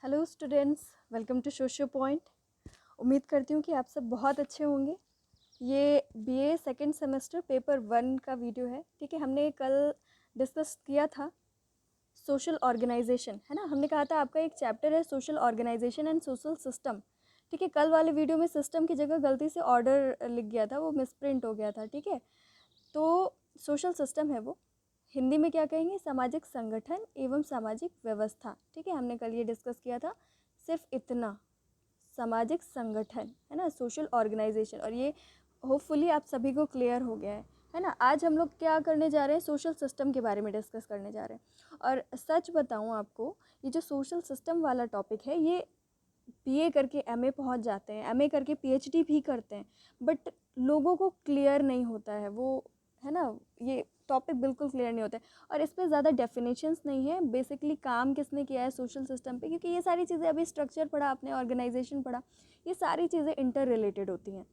Hello students, welcome to socio point. उम्मीद करती हूँ कि आप सब बहुत अच्छे होंगे। ये बीए सेकंड सेमेस्टर पेपर 1 का वीडियो है। ठीक है, हमने कल डिस्कस किया था सोशल ऑर्गेनाइजेशन, है ना। हमने कहा था आपका एक चैप्टर है social organisation and social system. ठीक है, कल वाले वीडियो में सिस्टम की जगह गलती से ऑर्डर लिख गया था, वो मिसप्रिंट हो गया था। ठीक है, तो सोशल सिस्टम है वो, हिंदी में क्या कहेंगे, सामाजिक संगठन एवं सामाजिक व्यवस्था। ठीक है, हमने कल ये डिस्कस किया था, सिर्फ इतना, सामाजिक संगठन, है ना, सोशल ऑर्गेनाइजेशन। और ये होपफुली आप सभी को क्लियर हो गया है ना। आज हम लोग क्या करने जा रहे हैं, सोशल सिस्टम के बारे में डिस्कस करने जा रहे हैं। और सच बताऊं आपको, ये जो सोशल सिस्टम वाला टॉपिक है, ये बीए करके एमए पहुंच जाते हैं, एमए करके पीएचडी भी करते हैं, बट लोगों को क्लियर नहीं होता है वो, है ना। ये टॉपिक बिल्कुल क्लियर नहीं होता है और इस पर ज़्यादा डेफिनेशंस नहीं है। बेसिकली काम किसने किया है सोशल सिस्टम पे, क्योंकि ये सारी चीज़ें, अभी स्ट्रक्चर पढ़ा आपने, ऑर्गेनाइजेशन पढ़ा, ये सारी चीज़ें इंटर रिलेटेड होती हैं।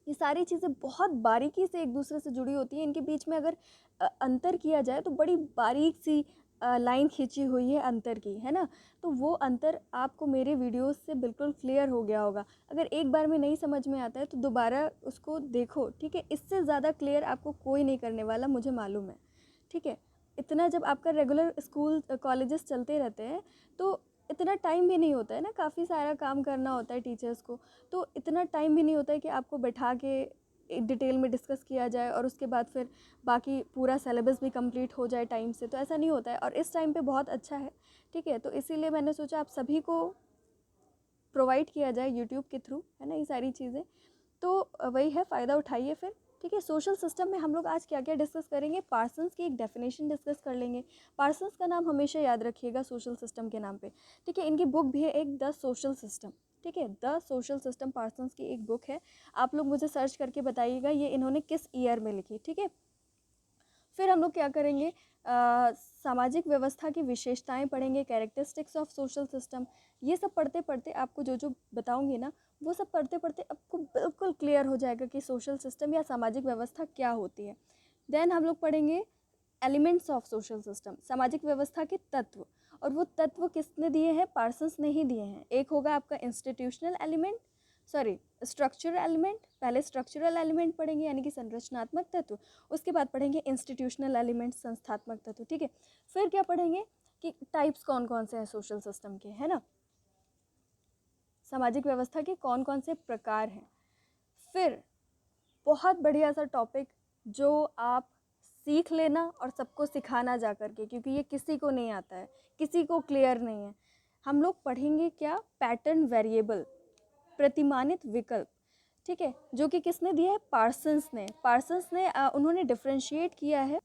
ये सारी चीज़ें बहुत बारीकी से एक दूसरे से जुड़ी होती हैं। इनके बीच में अगर अंतर किया जाए तो बड़ी बारीक सी लाइन खींची हुई है अंतर की, है ना। तो वो अंतर आपको मेरे वीडियोस से बिल्कुल क्लियर हो गया होगा। अगर एक बार में नहीं समझ में आता है तो दोबारा उसको देखो। ठीक है, इससे ज़्यादा क्लियर आपको कोई नहीं करने वाला, मुझे मालूम है। ठीक है, इतना जब आपका रेगुलर स्कूल कॉलेजेस चलते रहते हैं तो इतना टाइम भी नहीं होता है ना, काफ़ी सारा काम करना होता है टीचर्स को। तो इतना टाइम भी नहीं होता है कि आपको बैठा के डिटेल में डिस्कस किया जाए और उसके बाद फिर बाकी पूरा सिलेबस भी कंप्लीट हो जाए टाइम से, तो ऐसा नहीं होता है। और इस टाइम पे बहुत अच्छा है। ठीक है, तो इसीलिए मैंने सोचा आप सभी को प्रोवाइड किया जाए यूट्यूब के थ्रू, है ना, ये सारी चीज़ें। तो वही है, फ़ायदा उठाइए फिर। ठीक है, सोशल सिस्टम में हम लोग आज क्या क्या डिस्कस करेंगे, पार्सन्स की एक डेफिनेशन डिस्कस कर लेंगे। पार्सन्स का नाम हमेशा याद रखिएगा सोशल सिस्टम के नाम पे। ठीक है, इनकी बुक भी है एक, द सोशल सिस्टम। ठीक है, द सोशल सिस्टम, पार्सन्स की एक बुक है। आप लोग मुझे सर्च करके बताइएगा ये इन्होंने किस ईयर में लिखी। ठीक है, फिर हम लोग क्या करेंगे, सामाजिक व्यवस्था की विशेषताएं पढ़ेंगे, कैरेक्टरिस्टिक्स ऑफ सोशल सिस्टम। ये सब पढ़ते पढ़ते आपको जो जो बताऊंगी ना, वो सब पढ़ते पढ़ते आपको बिल्कुल क्लियर हो जाएगा कि सोशल सिस्टम या सामाजिक व्यवस्था क्या होती है। देन हम लोग पढ़ेंगे एलिमेंट्स ऑफ सोशल सिस्टम, सामाजिक व्यवस्था के तत्व। और वो तत्व किसने दिए हैं, पार्सन्स ने ही दिए हैं। एक होगा आपका institutional element, sorry structural element. पहले स्ट्रक्चरल एलिमेंट पढ़ेंगे यानी कि संरचनात्मक तत्व, उसके बाद पढ़ेंगे इंस्टीट्यूशनल एलिमेंट, संस्थात्मक तत्व। ठीक है, फिर क्या पढ़ेंगे कि टाइप्स कौन कौन से हैं सोशल सिस्टम के, है ना, सामाजिक व्यवस्था के कौन कौन से प्रकार हैं। फिर बहुत बढ़िया सा टॉपिक जो आप सीख लेना और सबको सिखाना जा कर के, क्योंकि ये किसी को नहीं आता है, किसी को क्लियर नहीं है। हम लोग पढ़ेंगे क्या, पैटर्न वेरिएबल, प्रतिमानित विकल्प। ठीक है, जो कि किसने दिया है, पार्सन्स ने उन्होंने डिफ्रेंशिएट किया है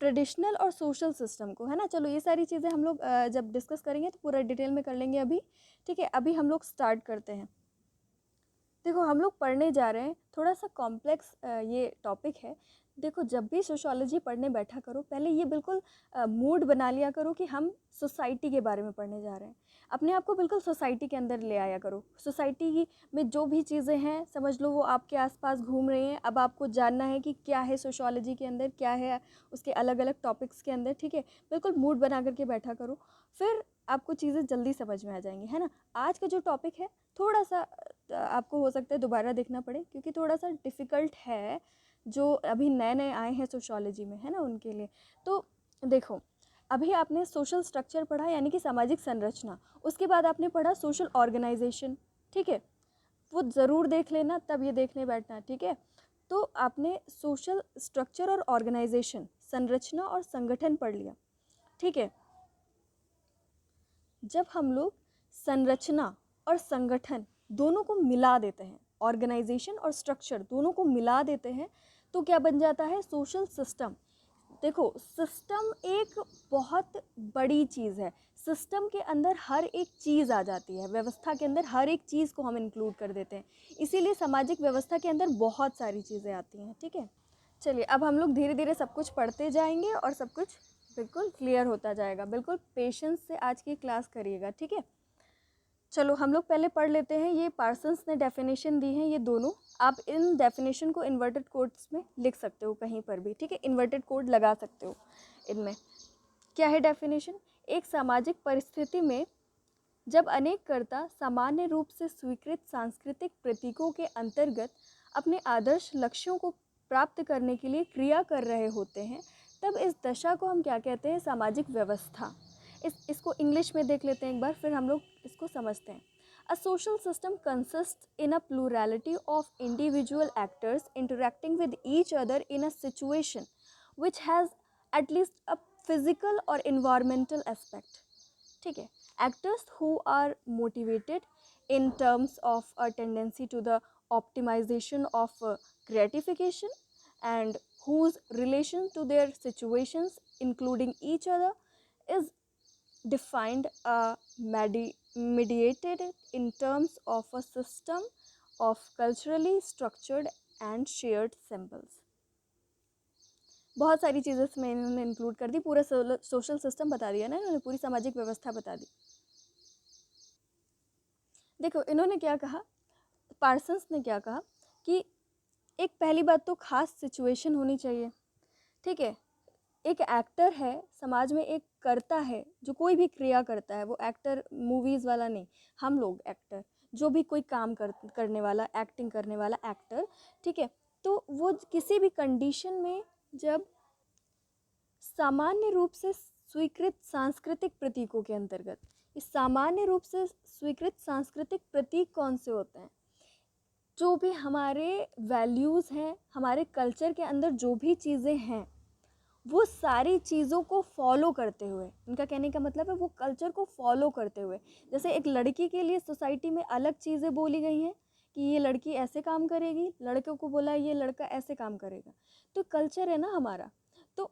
ट्रेडिशनल और सोशल सिस्टम को, है ना। चलो ये सारी चीज़ें हम लोग जब डिस्कस करेंगे तो पूरा डिटेल में कर लेंगे अभी। ठीक है, अभी हम लोग स्टार्ट करते हैं। देखो, हम लोग पढ़ने जा रहे हैं, थोड़ा सा कॉम्प्लेक्स ये टॉपिक है। देखो, जब भी सोशियोलॉजी पढ़ने बैठा करो, पहले ये बिल्कुल मूड बना लिया करो कि हम सोसाइटी के बारे में पढ़ने जा रहे हैं। अपने आप को बिल्कुल सोसाइटी के अंदर ले आया करो। सोसाइटी में जो भी चीज़ें हैं, समझ लो वो आपके आसपास घूम रही हैं। अब आपको जानना है कि क्या है सोशियोलॉजी के अंदर, क्या है उसके अलग अलग टॉपिक्स के अंदर। ठीक है, बिल्कुल मूड बना करके बैठा करो, फिर आपको चीज़ें जल्दी समझ में आ जाएंगी, है ना। आज का जो टॉपिक है, थोड़ा सा आपको हो सकता है दोबारा देखना पड़े, क्योंकि थोड़ा सा डिफ़िकल्ट है, जो अभी नए नए आए हैं सोशियोलॉजी में, है ना, उनके लिए। तो देखो, अभी आपने सोशल स्ट्रक्चर पढ़ा यानी कि सामाजिक संरचना, उसके बाद आपने पढ़ा सोशल ऑर्गेनाइजेशन। ठीक है, वो ज़रूर देख लेना, तब ये देखने बैठना। ठीक है, तो आपने सोशल स्ट्रक्चर और ऑर्गेनाइजेशन, संरचना और संगठन पढ़ लिया। ठीक है, जब हम लोग संरचना और संगठन दोनों को मिला देते हैं, ऑर्गेनाइजेशन और स्ट्रक्चर दोनों को मिला देते हैं, तो क्या बन जाता है, सोशल सिस्टम। देखो, सिस्टम एक बहुत बड़ी चीज़ है। सिस्टम के अंदर हर एक चीज़ आ जाती है, व्यवस्था के अंदर हर एक चीज़ को हम इंक्लूड कर देते हैं। इसीलिए सामाजिक व्यवस्था के अंदर बहुत सारी चीज़ें आती हैं। ठीक है, चलिए अब हम लोग धीरे धीरे सब कुछ पढ़ते जाएंगे और सब कुछ बिल्कुल क्लियर होता जाएगा। बिल्कुल पेशेंस से आज की क्लास करिएगा। ठीक है, चलो हम लोग पहले पढ़ लेते हैं। ये पार्सन्स ने डेफिनेशन दी है, ये दोनों। आप इन डेफिनेशन को इन्वर्टेड कोड्स में लिख सकते हो कहीं पर भी। ठीक है, इन्वर्टेड कोड लगा सकते हो इनमें। क्या है डेफिनेशन, एक सामाजिक परिस्थिति में जब अनेक कर्ता सामान्य रूप से स्वीकृत सांस्कृतिक प्रतीकों के अंतर्गत अपने आदर्श लक्ष्यों को प्राप्त करने के लिए क्रिया कर रहे होते हैं, तब इस दशा को हम क्या कहते हैं? सामाजिक व्यवस्था। इसको इंग्लिश में देख लेते हैं एक बार, फिर हम लोग इसको समझते हैं। A social system consists in a plurality of individual actors interacting with each other in a situation which has at least a physical or environmental aspect. ठीक है, actors who are motivated in terms of a tendency to the optimization of gratification and whose relation to their situations including each other is defined mediated in terms of a system of culturally structured and shared symbols. बहुत सारी चीज़ें इसमें इन्होंने include कर दी, पूरा social system बता दिया ना इन्होंने, पूरी सामाजिक व्यवस्था बता दी। देखो इन्होंने क्या कहा, पार्सन्स ने क्या कहा कि एक पहली बात तो खास सिचुएशन होनी चाहिए, ठीक है। एक एक्टर है समाज में, एक करता है जो कोई भी क्रिया करता है, वो एक्टर मूवीज़ वाला नहीं, हम लोग एक्टर, जो भी कोई काम करने वाला, एक्टिंग करने वाला एक्टर, ठीक है। तो वो किसी भी कंडीशन में जब सामान्य रूप से स्वीकृत सांस्कृतिक प्रतीकों के अंतर्गत, इस सामान्य रूप से स्वीकृत सांस्कृतिक प्रतीक कौन से होते हैं? जो भी हमारे वैल्यूज़ हैं, हमारे कल्चर के अंदर जो भी चीज़ें हैं, वो सारी चीज़ों को फॉलो करते हुए, उनका कहने का मतलब है वो कल्चर को फॉलो करते हुए। जैसे एक लड़की के लिए सोसाइटी में अलग चीज़ें बोली गई हैं कि ये लड़की ऐसे काम करेगी, लड़कों को बोला ये लड़का ऐसे काम करेगा। तो कल्चर है ना हमारा, तो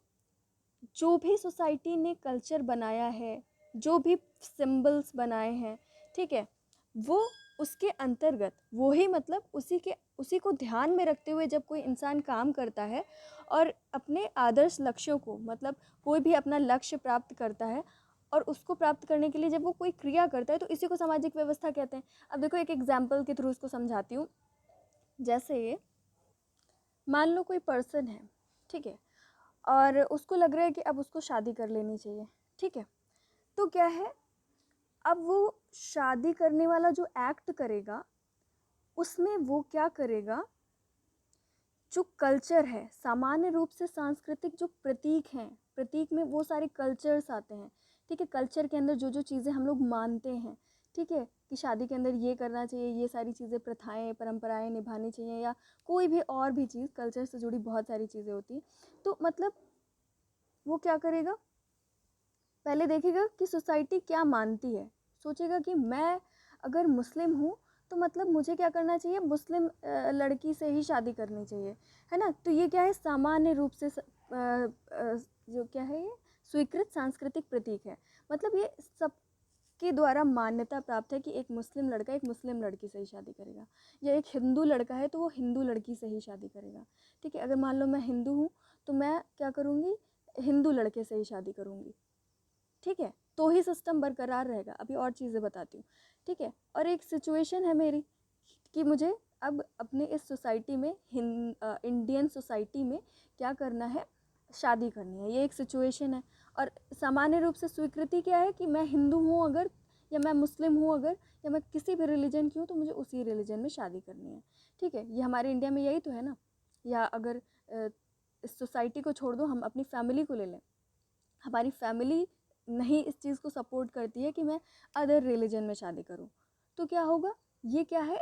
जो भी सोसाइटी ने कल्चर बनाया है, जो भी सिंबल्स बनाए हैं, ठीक है, वो उसके अंतर्गत वही मतलब उसी को ध्यान में रखते हुए जब कोई इंसान काम करता है और अपने आदर्श लक्ष्यों को, मतलब कोई भी अपना लक्ष्य प्राप्त करता है और उसको प्राप्त करने के लिए जब वो कोई क्रिया करता है, तो इसी को सामाजिक व्यवस्था कहते हैं। अब देखो एक एग्जाम्पल के थ्रू इसको समझाती हूँ। जैसे मान लो कोई पर्सन है, ठीक है, और उसको लग रहा है कि अब उसको शादी कर लेनी चाहिए, ठीक है। तो क्या है, अब वो शादी करने वाला जो एक्ट करेगा उसमें वो क्या करेगा, जो कल्चर है, सामान्य रूप से सांस्कृतिक जो प्रतीक हैं, प्रतीक में वो सारे कल्चर्स आते हैं, ठीक है। कल्चर के अंदर जो जो चीज़ें हम लोग मानते हैं, ठीक है, कि शादी के अंदर ये करना चाहिए, ये सारी चीज़ें, प्रथाएं, परंपराएं निभानी चाहिए, या कोई भी और भी चीज़, कल्चर से जुड़ी बहुत सारी चीज़ें होती हैं। तो मतलब वो क्या करेगा, पहले देखेगा कि सोसाइटी क्या मानती है, सोचेगा कि मैं अगर मुस्लिम हूँ तो मतलब मुझे क्या करना चाहिए, मुस्लिम लड़की से ही शादी करनी चाहिए, है ना। तो ये क्या है, सामान्य रूप से जो क्या है, ये स्वीकृत सांस्कृतिक प्रतीक है। मतलब ये सबके द्वारा मान्यता प्राप्त है कि एक मुस्लिम लड़का एक मुस्लिम लड़की से ही शादी करेगा, या एक हिंदू लड़का है तो वो हिंदू लड़की से ही शादी करेगा, ठीक है। अगर मान लो मैं हिंदू हूँ तो मैं क्या करूँगी, हिंदू लड़के से ही शादी करूँगी, ठीक है। तो ही सिस्टम बरकरार रहेगा। अभी और चीज़ें बताती हूँ, ठीक है। और एक सिचुएशन है मेरी कि मुझे अब अपने इस सोसाइटी में, इंडियन सोसाइटी में क्या करना है, शादी करनी है, ये एक सिचुएशन है। और सामान्य रूप से स्वीकृति क्या है कि मैं हिंदू हूँ अगर, या मैं मुस्लिम हूँ अगर, या मैं किसी भी रिलीजन की हूँ, तो मुझे उसी रिलीजन में शादी करनी है, ठीक है। ये हमारे इंडिया में यही तो है ना। या अगर इस सोसाइटी को छोड़ दो, हम अपनी फैमिली को ले लें, हमारी फैमिली नहीं इस चीज़ को सपोर्ट करती है कि मैं अदर रिलीजन में शादी करूं, तो क्या होगा, ये क्या है,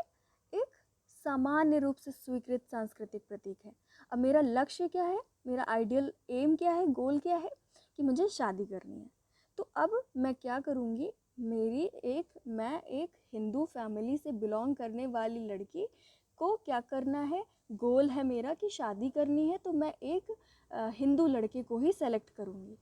एक सामान्य रूप से स्वीकृत सांस्कृतिक प्रतीक है। अब मेरा लक्ष्य क्या है, मेरा आइडियल एम क्या है, गोल क्या है, कि मुझे शादी करनी है। तो अब मैं क्या करूँगी, मैं एक हिंदू फैमिली से बिलोंग करने वाली लड़की को क्या करना है, गोल है मेरा कि शादी करनी है, तो मैं एक हिंदू लड़के को ही सेलेक्ट करूँगी।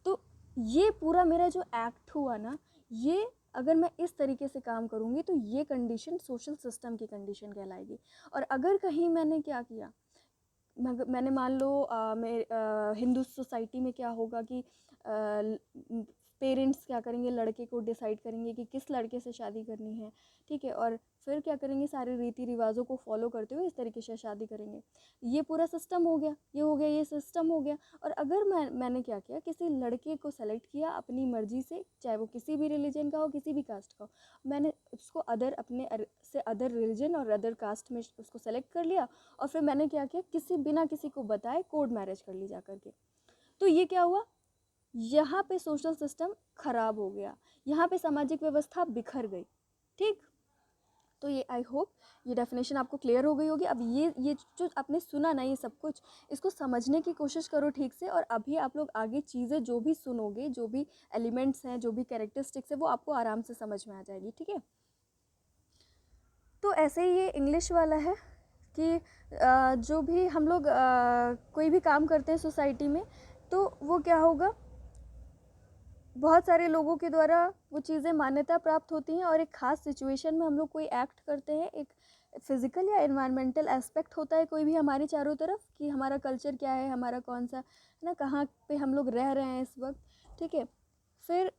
तो ये पूरा मेरा जो एक्ट हुआ ना, ये अगर मैं इस तरीके से काम करूँगी तो ये कंडीशन सोशल सिस्टम की कंडीशन कहलाएगी। और अगर कहीं मैंने क्या किया, मैंने मान लो हिंदू सोसाइटी में क्या होगा कि पेरेंट्स क्या करेंगे, लड़के को डिसाइड करेंगे कि किस लड़के से शादी करनी है, ठीक है, और फिर क्या करेंगे, सारे रीति रिवाजों को फॉलो करते हुए इस तरीके से शादी करेंगे। ये पूरा सिस्टम हो गया, ये हो गया, ये सिस्टम हो गया। और अगर मैंने क्या किया, किसी लड़के को सेलेक्ट किया अपनी मर्जी से, चाहे वो किसी भी रिलीजन का हो, किसी भी कास्ट का हो, मैंने उसको अदर रिलीजन और अदर कास्ट में उसको सेलेक्ट कर लिया, और फिर मैंने क्या किया, बिना किसी को बताए कोर्ट मैरिज कर ली जा करके। तो ये क्या हुआ, यहाँ पे सोशल सिस्टम खराब हो गया, यहाँ पे सामाजिक व्यवस्था बिखर गई। ठीक, तो ये आई होप ये डेफिनेशन आपको क्लियर हो गई होगी। अब ये जो आपने सुना ना, ये सब कुछ, इसको समझने की कोशिश करो ठीक से, और अभी आप लोग आगे चीज़ें जो भी सुनोगे, जो भी एलिमेंट्स हैं, जो भी कैरेक्टरिस्टिक्स है, वो आपको आराम से समझ में आ जाएगी। ठीक है, तो ऐसे ही ये इंग्लिश वाला है कि जो भी हम लोग कोई भी काम करते हैं सोसाइटी में, तो वो क्या होगा, बहुत सारे लोगों के द्वारा वो चीज़ें मान्यता प्राप्त होती हैं, और एक ख़ास सिचुएशन में हम लोग कोई एक्ट करते हैं, एक फिज़िकल या एनवायरमेंटल एस्पेक्ट होता है कोई भी हमारे चारों तरफ, कि हमारा कल्चर क्या है, हमारा कौन सा है ना, कहाँ पे हम लोग रह रहे हैं इस वक्त। ठीक है, फिर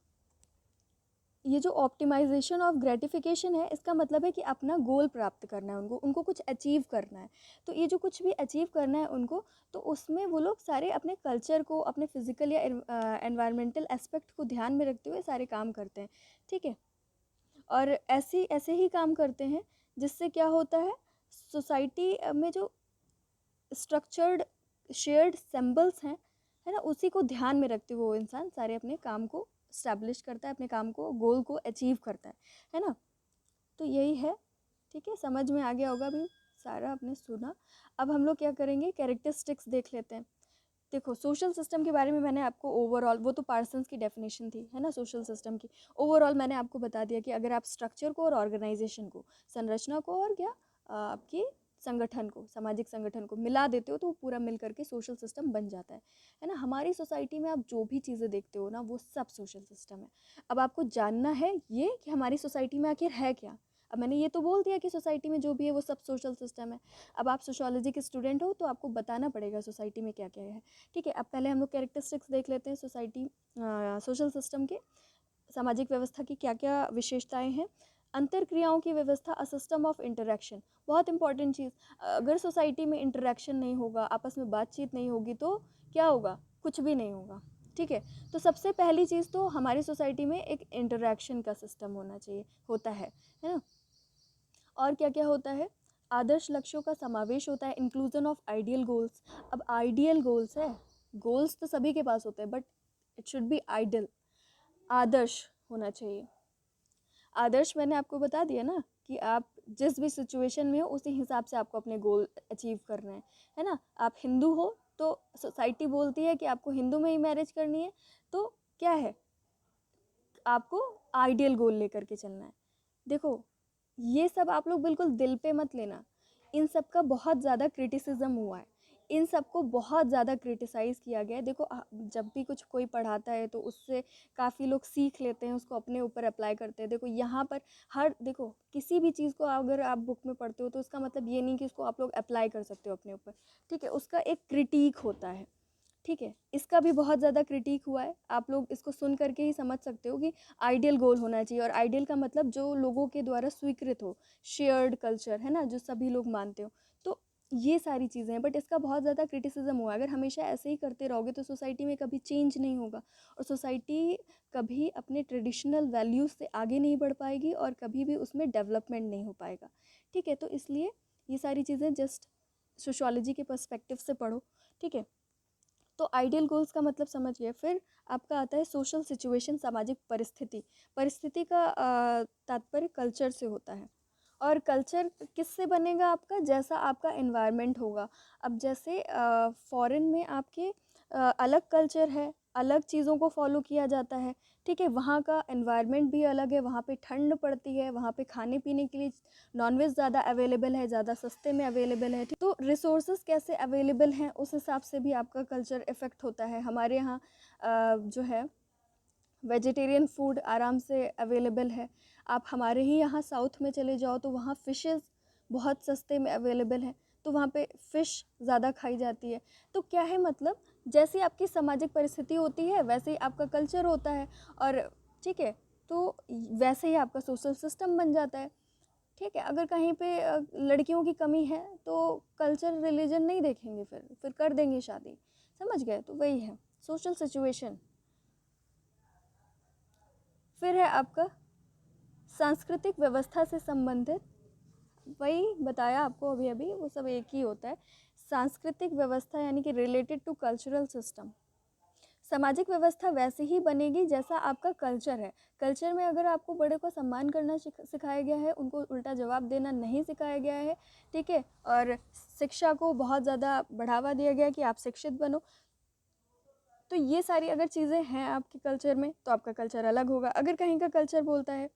ये जो ऑप्टिमाइजेशन ऑफ ग्रेटिफिकेशन है, इसका मतलब है कि अपना गोल प्राप्त करना है उनको कुछ अचीव करना है। तो ये जो कुछ भी अचीव करना है उनको, तो उसमें वो लोग सारे अपने कल्चर को, अपने फिजिकल या एनवायरमेंटल एस्पेक्ट को ध्यान में रखते हुए सारे काम करते हैं। ठीक है, और ऐसे ही काम करते हैं जिससे क्या होता है, सोसाइटी में जो स्ट्रक्चर्ड शेयर्ड सिंबल्स हैं, है ना, उसी को ध्यान में रखते हुए वो इंसान सारे अपने काम को स्टैब्लिश करता है, अपने काम को, गोल को अचीव करता है ना। तो यही है। ठीक है, समझ में आ गया होगा भी, सारा आपने सुना। अब हम लोग क्या करेंगे, कैरेक्टरिस्टिक्स देख लेते हैं। देखो, सोशल सिस्टम के बारे में मैंने आपको ओवरऑल, वो तो पार्सन्स की डेफिनेशन थी, है ना, सोशल सिस्टम की। ओवरऑल मैंने आपको बता दिया कि अगर आप स्ट्रक्चर को और ऑर्गेनाइजेशन को, संरचना को और क्या आपकी संगठन को, सामाजिक संगठन को मिला देते हो, तो वो पूरा मिल करके सोशल सिस्टम बन जाता है ना। हमारी सोसाइटी में आप जो भी चीज़ें देखते हो ना, वो सब सोशल सिस्टम है। अब आपको जानना है ये कि हमारी सोसाइटी में आखिर है क्या। अब मैंने ये तो बोल दिया कि सोसाइटी में जो भी है वो सब सोशल सिस्टम है। अब आप सोशियोलॉजी के स्टूडेंट हो, तो आपको बताना पड़ेगा सोसाइटी में क्या क्या है। ठीक है, अब पहले हम लोग कैरेक्टरिस्टिक्स देख लेते हैं सोसाइटी, सोशल सिस्टम के, सामाजिक व्यवस्था की क्या क्या विशेषताएं हैं। अंतर क्रियाओं की व्यवस्था, अ सिस्टम ऑफ इंटरेक्शन, बहुत इंपॉर्टेंट चीज़। अगर सोसाइटी में इंटरेक्शन नहीं होगा, आपस में बातचीत नहीं होगी, तो क्या होगा, कुछ भी नहीं होगा। ठीक है, तो सबसे पहली चीज़ तो हमारी सोसाइटी में एक इंटरेक्शन का सिस्टम होना चाहिए, होता है ना। और क्या क्या होता है, आदर्श लक्ष्यों का समावेश होता है, इंक्लूजन ऑफ आइडियल गोल्स। अब आइडियल गोल्स है, गोल्स तो सभी के पास होते हैं, but it should be ideal, आदर्श होना चाहिए। आदर्श मैंने आपको बता दिया ना, कि आप जिस भी सिचुएशन में हो उसी हिसाब से आपको अपने गोल अचीव करना है ना। आप हिंदू हो तो सोसाइटी बोलती है कि आपको हिंदू में ही मैरिज करनी है, तो क्या है, आपको आइडियल गोल लेकर के चलना है। देखो, ये सब आप लोग बिल्कुल दिल पे मत लेना, इन सब का बहुत ज़्यादा क्रिटिसिज्म हुआ है, इन सब को बहुत ज़्यादा क्रिटिसाइज़ किया गया है। देखो, जब भी कुछ कोई पढ़ाता है तो उससे काफ़ी लोग सीख लेते हैं, उसको अपने ऊपर अप्लाई करते हैं। देखो यहाँ पर देखो, किसी भी चीज़ को अगर आप बुक में पढ़ते हो तो उसका मतलब ये नहीं कि उसको आप लोग अप्लाई कर सकते हो अपने ऊपर। ठीक है, उसका एक क्रिटिक होता है। ठीक है, इसका भी बहुत ज़्यादा क्रिटिक हुआ है, आप लोग इसको सुन करके ही समझ सकते हो कि आइडियल गोल होना चाहिए। और आइडियल का मतलब जो लोगों के द्वारा स्वीकृत हो, शेयर्ड कल्चर, है ना, जो सभी लोग मानते हो। तो ये सारी चीज़ें हैं, बट इसका बहुत ज़्यादा क्रिटिसिज्म हुआ है। अगर हमेशा ऐसे ही करते रहोगे तो सोसाइटी में कभी चेंज नहीं होगा, और सोसाइटी कभी अपने ट्रेडिशनल वैल्यूज़ से आगे नहीं बढ़ पाएगी, और कभी भी उसमें डेवलपमेंट नहीं हो पाएगा। ठीक है, तो इसलिए ये सारी चीज़ें जस्ट सोशियोलॉजी के पर्सपेक्टिव से पढ़ो। ठीक है, तो आइडियल गोल्स का मतलब समझ गए। फिर आपका आता है सोशल सिचुएशन, सामाजिक परिस्थिति। परिस्थिति का तात्पर्य कल्चर से होता है, और कल्चर किससे बनेगा आपका, जैसा आपका एनवायरनमेंट होगा। अब जैसे फॉरेन में आपके अलग कल्चर है, अलग चीज़ों को फॉलो किया जाता है। ठीक है, वहाँ का एनवायरनमेंट भी अलग है, वहाँ पे ठंड पड़ती है, वहाँ पे खाने पीने के लिए नॉनवेज ज़्यादा अवेलेबल है, ज़्यादा सस्ते में अवेलेबल है। तो रिसोर्सेज कैसे अवेलेबल हैं, उस हिसाब से भी आपका कल्चर इफ़ेक्ट होता है। हमारे यहाँ जो है वेजिटेरियन फूड आराम से अवेलेबल है। आप हमारे ही यहाँ साउथ में चले जाओ तो वहाँ फ़िशेज़ बहुत सस्ते में अवेलेबल है, तो वहाँ पे फ़िश ज़्यादा खाई जाती है। तो क्या है मतलब, जैसी आपकी सामाजिक परिस्थिति होती है वैसे ही आपका कल्चर होता है, और ठीक है, तो वैसे ही आपका सोशल सिस्टम बन जाता है। ठीक है, अगर कहीं पे लड़कियों की कमी है तो कल्चर रिलीजन नहीं देखेंगे, फिर कर देंगे शादी। समझ गए? तो वही है सोशल सिचुएशन। फिर है आपका सांस्कृतिक व्यवस्था से संबंधित, वही बताया आपको अभी अभी, वो सब एक ही होता है। सांस्कृतिक व्यवस्था यानी कि रिलेटेड टू कल्चरल सिस्टम। सामाजिक व्यवस्था वैसे ही बनेगी जैसा आपका कल्चर है। कल्चर में अगर आपको बड़े को सम्मान करना सिखाया गया है, उनको उल्टा जवाब देना नहीं सिखाया गया है, ठीक है, और शिक्षा को बहुत ज़्यादा बढ़ावा दिया गया कि आप शिक्षित बनो, तो ये सारी अगर चीज़ें हैं आपके कल्चर में तो आपका कल्चर अलग होगा। अगर कहीं का कल्चर बोलता है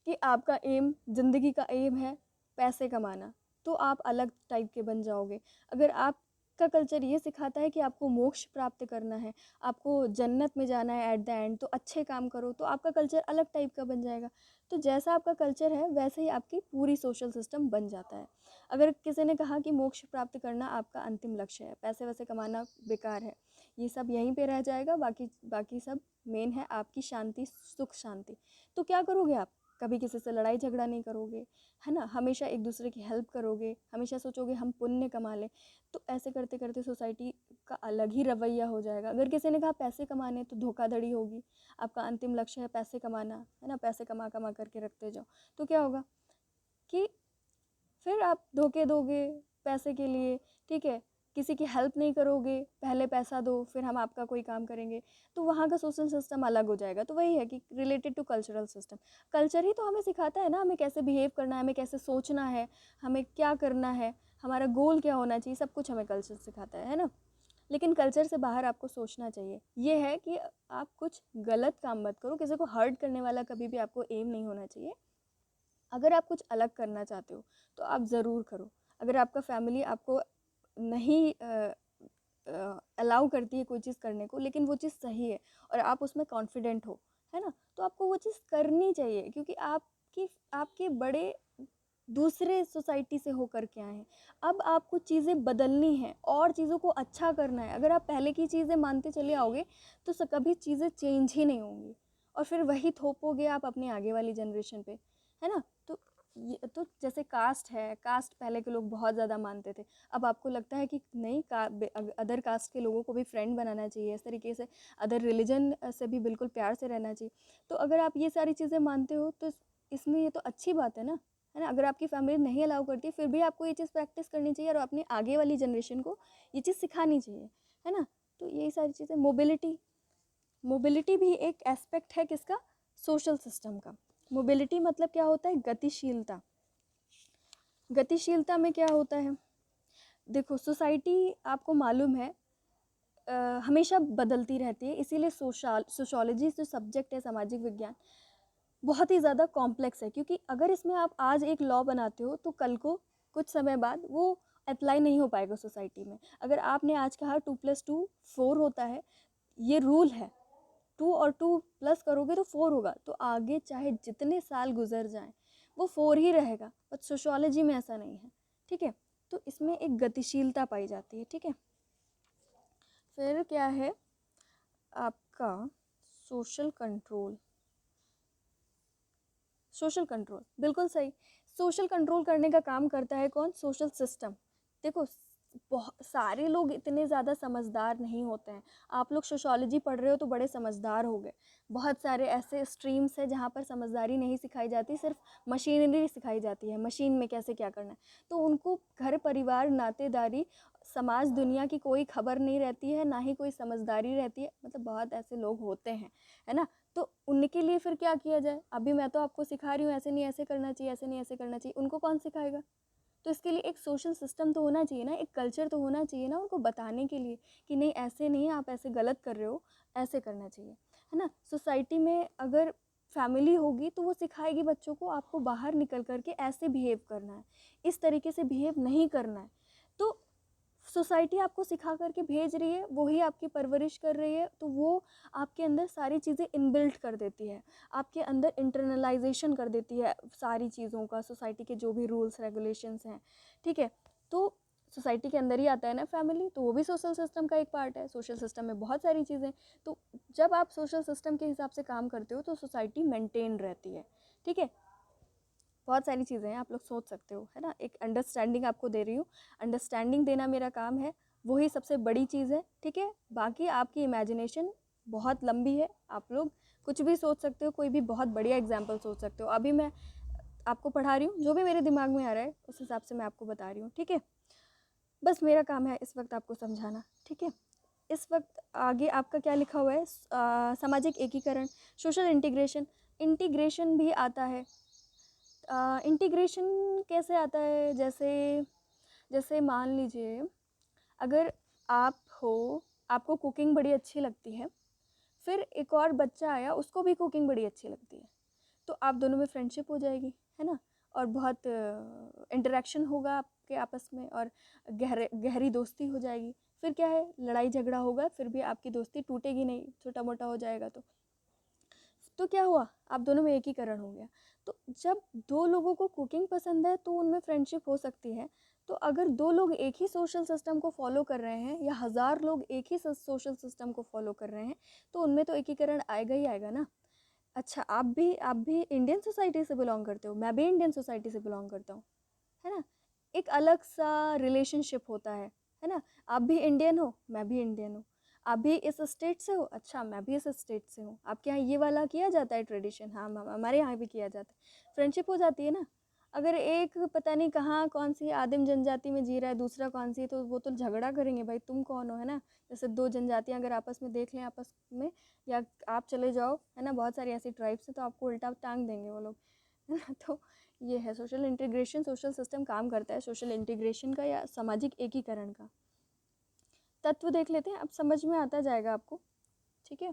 कि आपका एम, ज़िंदगी का एम है पैसे कमाना, तो आप अलग टाइप के बन जाओगे। अगर आपका कल्चर ये सिखाता है कि आपको मोक्ष प्राप्त करना है, आपको जन्नत में जाना है एट द एंड, तो अच्छे काम करो, तो आपका कल्चर अलग टाइप का बन जाएगा। तो जैसा आपका कल्चर है वैसे ही आपकी पूरी सोशल सिस्टम बन जाता है। अगर किसी ने कहा कि मोक्ष प्राप्त करना आपका अंतिम लक्ष्य है, पैसे वैसे कमाना बेकार है, ये सब यहीं पे रह जाएगा, बाकी बाकी सब मेन है आपकी शांति, सुख शांति, तो क्या करोगे आप? कभी किसी से लड़ाई झगड़ा नहीं करोगे, है ना, हमेशा एक दूसरे की हेल्प करोगे, हमेशा सोचोगे हम पुण्य कमा लें। तो ऐसे करते करते सोसाइटी का अलग ही रवैया हो जाएगा। अगर किसी ने कहा पैसे कमाने, तो धोखाधड़ी होगी। आपका अंतिम लक्ष्य है पैसे कमाना, है ना, पैसे कमा कमा करके रखते जाओ, तो क्या होगा कि फिर आप धोखे दोगे पैसे के लिए, ठीक है, किसी की हेल्प नहीं करोगे, पहले पैसा दो फिर हम आपका कोई काम करेंगे, तो वहाँ का सोशल सिस्टम अलग हो जाएगा। तो वही है कि related to cultural system, culture ही तो हमें सिखाता है ना, हमें कैसे बिहेव करना है, हमें कैसे सोचना है, हमें क्या करना है, हमारा गोल क्या होना चाहिए, सब कुछ हमें कल्चर सिखाता है ना। लेकिन कल्चर से बाहर आपको सोचना चाहिए, ये है कि आप कुछ गलत काम मत करो, किसी को हर्ट करने वाला कभी भी आपको एम नहीं होना चाहिए। अगर आप कुछ अलग करना चाहते हो तो आप ज़रूर करो। अगर आपका फैमिली आपको नहीं अलाउ करती है कोई चीज़ करने को, लेकिन वो चीज़ सही है और आप उसमें कॉन्फिडेंट हो, है ना, तो आपको वो चीज़ करनी चाहिए, क्योंकि आपके बड़े दूसरे सोसाइटी से होकर के आए हैं। अब आपको चीज़ें बदलनी है और चीज़ों को अच्छा करना है। अगर आप पहले की चीज़ें मानते चले आओगे तो कभी चीज़ें चेंज ही नहीं होंगी, और फिर वही थोपोगे आप अपने आगे वाली जनरेशन पे, है ना। तो ये तो जैसे कास्ट है, कास्ट पहले के लोग बहुत ज़्यादा मानते थे, अब आपको लगता है कि नहीं, अदर कास्ट के लोगों को भी फ्रेंड बनाना चाहिए, इस तरीके से अदर रिलीजन से भी बिल्कुल प्यार से रहना चाहिए। तो अगर आप ये सारी चीज़ें मानते हो तो इसमें ये तो अच्छी बात है ना। अगर आपकी फैमिली नहीं अलाउ करती फिर भी आपको ये चीज़ प्रैक्टिस करनी चाहिए और अपने आगे वाली जनरेशन को ये चीज़ सिखानी चाहिए, है ना। तो यही सारी चीज़ें, मोबिलिटी, मोबिलिटी भी एक एस्पेक्ट है किसका, सोशल सिस्टम का। मोबिलिटी मतलब क्या होता है, गतिशीलता। गतिशीलता में क्या होता है, देखो सोसाइटी आपको मालूम है हमेशा बदलती रहती है, इसीलिए सोशोलॉजी जो सब्जेक्ट है, सामाजिक विज्ञान, बहुत ही ज़्यादा कॉम्प्लेक्स है, क्योंकि अगर इसमें आप आज एक लॉ बनाते हो तो कल को कुछ समय बाद वो अप्लाई नहीं हो पाएगा सोसाइटी में। अगर आपने आज कहा 2+2 4 होता है, ये रूल है, 2 और 2 प्लस करोगे तो 4 होगा, तो आगे चाहे जितने साल गुजर जाएं वो 4 ही रहेगा। बट सोशियोलॉजी में ऐसा नहीं है, ठीक है। तो इसमें एक गतिशीलता पाई जाती है, ठीक है। फिर क्या है आपका सोशल कंट्रोल। सोशल कंट्रोल बिल्कुल सही, सोशल कंट्रोल करने का काम करता है कौन, सोशल सिस्टम। देखो बहुत सारे लोग इतने ज़्यादा समझदार नहीं होते हैं। आप लोग सोशोलॉजी पढ़ रहे हो तो बड़े समझदार हो गए, बहुत सारे ऐसे स्ट्रीम्स है जहाँ पर समझदारी नहीं सिखाई जाती, सिर्फ मशीनरी सिखाई जाती है, मशीन में कैसे क्या करना है। तो उनको घर परिवार नातेदारी समाज दुनिया की कोई खबर नहीं रहती है, ना ही कोई समझदारी रहती है, मतलब बहुत ऐसे लोग होते हैं, है ना। तो उनके लिए फिर क्या किया जाए, अभी मैं तो आपको सिखा रही हूँ ऐसे नहीं ऐसे करना चाहिए, ऐसे नहीं ऐसे करना चाहिए, उनको कौन सिखाएगा। तो इसके लिए एक सोशल सिस्टम तो होना चाहिए ना, एक कल्चर तो होना चाहिए ना उनको बताने के लिए कि नहीं ऐसे नहीं, आप ऐसे गलत कर रहे हो, ऐसे करना चाहिए, है ना। सोसाइटी में अगर फैमिली होगी तो वो सिखाएगी बच्चों को, आपको बाहर निकल करके ऐसे बिहेव करना है, इस तरीके से बिहेव नहीं करना है। तो सोसाइटी आपको सिखा करके भेज रही है, वही आपकी परवरिश कर रही है, तो वो आपके अंदर सारी चीज़ें इनबिल्ट कर देती है, आपके अंदर इंटरनलाइजेशन कर देती है सारी चीज़ों का, सोसाइटी के जो भी रूल्स रेगुलेशंस हैं, ठीक है। तो सोसाइटी के अंदर ही आता है ना फैमिली, तो वो भी सोशल सिस्टम का एक पार्ट है। सोशल सिस्टम में बहुत सारी चीज़ें, तो जब आप सोशल सिस्टम के हिसाब से काम करते हो तो सोसाइटी मेंटेन रहती है, ठीक है। बहुत सारी चीज़ें हैं, आप लोग सोच सकते हो, है ना। एक अंडरस्टैंडिंग आपको दे रही हूँ, अंडरस्टैंडिंग देना मेरा काम है, वही सबसे बड़ी चीज़ है, ठीक है। बाकी आपकी इमेजिनेशन बहुत लंबी है, आप लोग कुछ भी सोच सकते हो, कोई भी बहुत बढ़िया एग्जाम्पल सोच सकते हो। अभी मैं आपको पढ़ा रही हूँ, जो भी मेरे दिमाग में आ रहा है उस हिसाब से मैं आपको बता रही हूँ, ठीक है। बस मेरा काम है इस वक्त आपको समझाना, ठीक है। इस वक्त आगे आपका क्या लिखा हुआ है, सामाजिक एकीकरण, सोशल इंटीग्रेशन। इंटीग्रेशन भी आता है, इंटीग्रेशन कैसे आता है, जैसे जैसे मान लीजिए अगर आप हो, आपको कुकिंग बड़ी अच्छी लगती है, फिर एक और बच्चा आया, उसको भी कुकिंग बड़ी अच्छी लगती है, तो आप दोनों में फ्रेंडशिप हो जाएगी, है ना। और बहुत इंटरेक्शन होगा आपके आपस में, और गहरी दोस्ती हो जाएगी। फिर क्या है, लड़ाई झगड़ा होगा, फिर भी आपकी दोस्ती टूटेगी नहीं, छोटा मोटा हो जाएगा तो क्या हुआ, आप दोनों में एकीकरण हो गया। तो जब दो लोगों को कुकिंग पसंद है तो उनमें फ्रेंडशिप हो सकती है। तो अगर दो लोग एक ही सोशल सिस्टम को फॉलो कर रहे हैं, या 1000 लोग एक ही सोशल सिस्टम को फॉलो कर रहे हैं, तो उनमें तो एकीकरण आएगा ही आएगा ना। अच्छा, आप भी इंडियन सोसाइटी से बिलोंग करते हो, मैं भी इंडियन सोसाइटी से बिलोंग करता हूँ, है ना। एक अलग सा रिलेशनशिप होता है ना। आप भी इंडियन हो, मैं भी इंडियन हूँ। आप भी इस स्टेट से हो, अच्छा मैं भी इस स्टेट से हूँ। आपके यहाँ ये वाला किया जाता है ट्रेडिशन, हाँ हमारे यहाँ भी किया जाता है, फ्रेंडशिप हो जाती है ना। अगर एक पता नहीं कहाँ कौन सी आदिम जनजाति में जी रहा है, दूसरा कौन सी, तो वो तो झगड़ा करेंगे, भाई तुम कौन हो, है ना। जैसे दो जनजातियाँ अगर आपस में देख लें आपस में, या आप चले जाओ, है ना, बहुत सारी ऐसी ट्राइब्स हैं, तो आपको उल्टा टांग देंगे वो लोग, है ना। तो ये है सोशल इंटीग्रेशन, सोशल सिस्टम काम करता है सोशल इंटीग्रेशन का या सामाजिक एकीकरण का। तत्व देख लेते हैं, अब समझ में आता जाएगा आपको, ठीक है।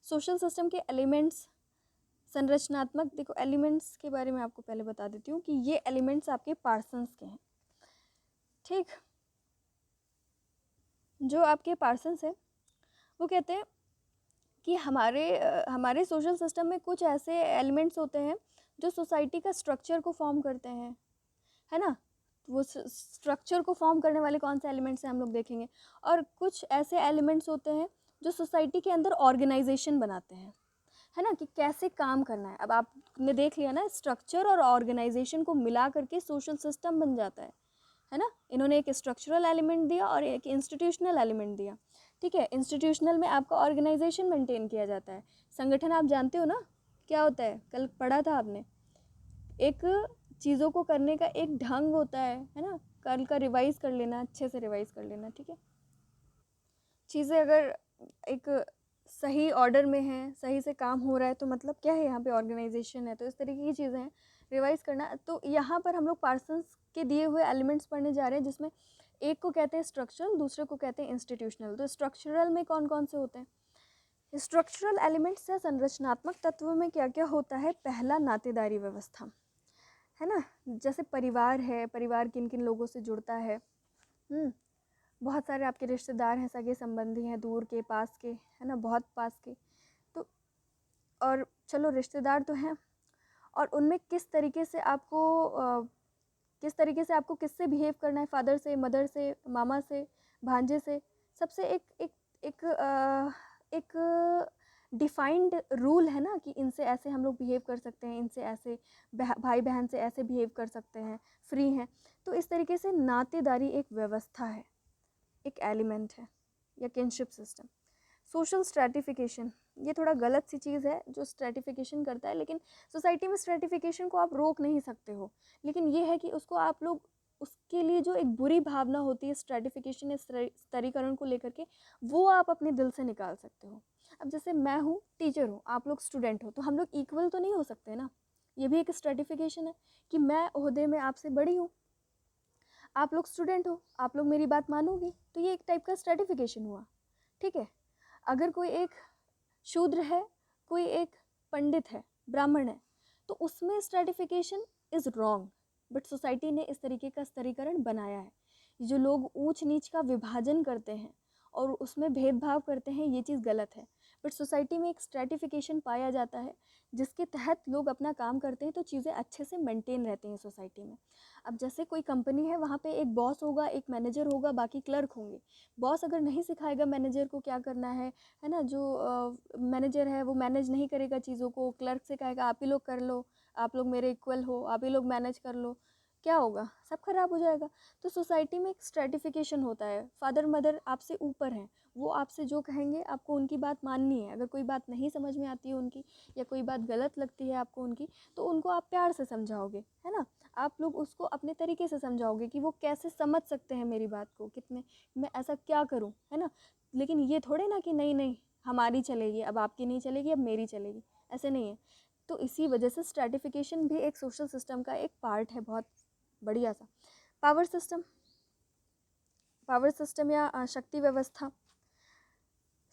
सोशल सिस्टम के एलिमेंट्स, संरचनात्मक, देखो एलिमेंट्स के बारे में आपको पहले बता देती हूँ कि ये एलिमेंट्स आपके पार्सन्स के हैं, ठीक। जो आपके पार्सन्स हैं वो कहते हैं कि हमारे सोशल सिस्टम में कुछ ऐसे एलिमेंट्स होते हैं जो सोसाइटी का स्ट्रक्चर को फॉर्म करते हैं, है ना। वो स्ट्रक्चर को फॉर्म करने वाले कौन से एलिमेंट्स हैं हम लोग देखेंगे। और कुछ ऐसे एलिमेंट्स होते हैं जो सोसाइटी के अंदर ऑर्गेनाइजेशन बनाते हैं, है ना, कि कैसे काम करना है। अब आपने देख लिया ना, स्ट्रक्चर और ऑर्गेनाइजेशन को मिला करके सोशल सिस्टम बन जाता है ना। इन्होंने एक स्ट्रक्चरल एलिमेंट दिया और एक इंस्टीट्यूशनल एलिमेंट दिया, ठीक है। इंस्टीट्यूशनल में आपका ऑर्गेनाइजेशन मेंटेन किया जाता है। संगठन आप जानते हो ना क्या होता है, कल पढ़ा था आपने। एक चीज़ों को करने का एक ढंग होता है ना। कल का रिवाइज़ कर लेना, अच्छे से रिवाइज़ कर लेना, ठीक है। चीज़ें अगर एक सही ऑर्डर में हैं, सही से काम हो रहा है, तो मतलब क्या है, यहाँ पे ऑर्गेनाइजेशन है। तो इस तरीके की चीज़ें हैं, रिवाइज़ करना। तो यहाँ पर हम लोग पार्सन्स के दिए हुए एलिमेंट्स पढ़ने जा रहे हैं, जिसमें एक को कहते हैं स्ट्रक्चरल, दूसरे को कहते हैं इंस्टीट्यूशनल। तो स्ट्रक्चरल में कौन कौन से होते हैं, स्ट्रक्चरल एलिमेंट्स या संरचनात्मक तत्वों में क्या क्या होता है। पहला, नातेदारी व्यवस्था, है ना। जैसे परिवार है, परिवार किन किन लोगों से जुड़ता है। बहुत सारे आपके रिश्तेदार हैं, सगे संबंधी हैं, दूर के पास के, है ना, बहुत पास के। तो और चलो रिश्तेदार तो हैं, और उनमें किस तरीके से आपको किससे बिहेव करना है, फादर से, मदर से, मामा से, भांजे से, सबसे एक डिफाइंड रूल है ना, कि इनसे ऐसे हम लोग बिहेव कर सकते हैं, इनसे ऐसे, भाई बहन से ऐसे बिहेव कर सकते हैं, फ्री हैं। तो इस तरीके से नातेदारी एक व्यवस्था है, एक एलिमेंट है, या किनशिप सिस्टम। सोशल स्ट्रैटिफिकेशन, ये थोड़ा गलत सी चीज़ है जो स्ट्रैटिफिकेशन करता है, लेकिन सोसाइटी में स्ट्रैटिफिकेशन को आप रोक नहीं सकते हो। लेकिन ये है कि उसको आप लोग, उसके लिए जो एक बुरी भावना होती है स्ट्रैटिफिकेशन या स्तरीकरण को लेकर के, वो आप अपने दिल से निकाल सकते हो। अब जैसे मैं हूँ टीचर हूँ, आप लोग स्टूडेंट हो, तो हम लोग इक्वल तो नहीं हो सकते ना। ये भी एक स्ट्रैटिफिकेशन है कि मैं ओहदे में आपसे बड़ी हूँ, आप लोग स्टूडेंट हो, आप लोग मेरी बात मानोगे, तो ये एक टाइप का स्ट्रैटिफिकेशन हुआ, ठीक है। अगर कोई एक शूद्र है, कोई एक पंडित है, ब्राह्मण है, तो उसमें stratification is wrong, but society ने इस तरीके का स्तरीकरण बनाया है। जो लोग ऊंच नीच का विभाजन करते हैं और उसमें भेदभाव करते हैं, ये चीज़ गलत है। बट सोसाइटी में एक स्ट्रेटिफिकेशन पाया जाता है जिसके तहत लोग अपना काम करते हैं तो चीज़ें अच्छे से मेंटेन रहती हैं सोसाइटी में। अब जैसे कोई कंपनी है, वहाँ पे एक बॉस होगा, एक मैनेजर होगा, बाकी क्लर्क होंगे। बॉस अगर नहीं सिखाएगा मैनेजर को क्या करना है ना, जो मैनेजर है वो मैनेज नहीं करेगा चीज़ों को, क्लर्क से कहेगा आप ही लोग कर लो, आप लोग मेरे इक्वल हो, आप ही लोग मैनेज कर लो, क्या होगा? सब खराब हो जाएगा। तो सोसाइटी में एक स्ट्रेटिफिकेशन होता है। फादर मदर आपसे ऊपर हैं, वो आपसे जो कहेंगे आपको उनकी बात माननी है। अगर कोई बात नहीं समझ में आती है उनकी, या कोई बात गलत लगती है आपको उनकी, तो उनको आप प्यार से समझाओगे, है ना। आप लोग उसको अपने तरीके से समझाओगे कि वो कैसे समझ सकते हैं मेरी बात को, कितने मैं ऐसा क्या करूं, है ना। लेकिन ये थोड़े ना कि नहीं नहीं हमारी चलेगी, अब आपकी नहीं चलेगी, अब मेरी चलेगी, ऐसे नहीं है। तो इसी वजह से स्ट्रेटिफिकेशन भी एक सोशल सिस्टम का एक पार्ट है, बहुत बढ़िया सा। पावर सिस्टम, पावर सिस्टम या शक्ति व्यवस्था।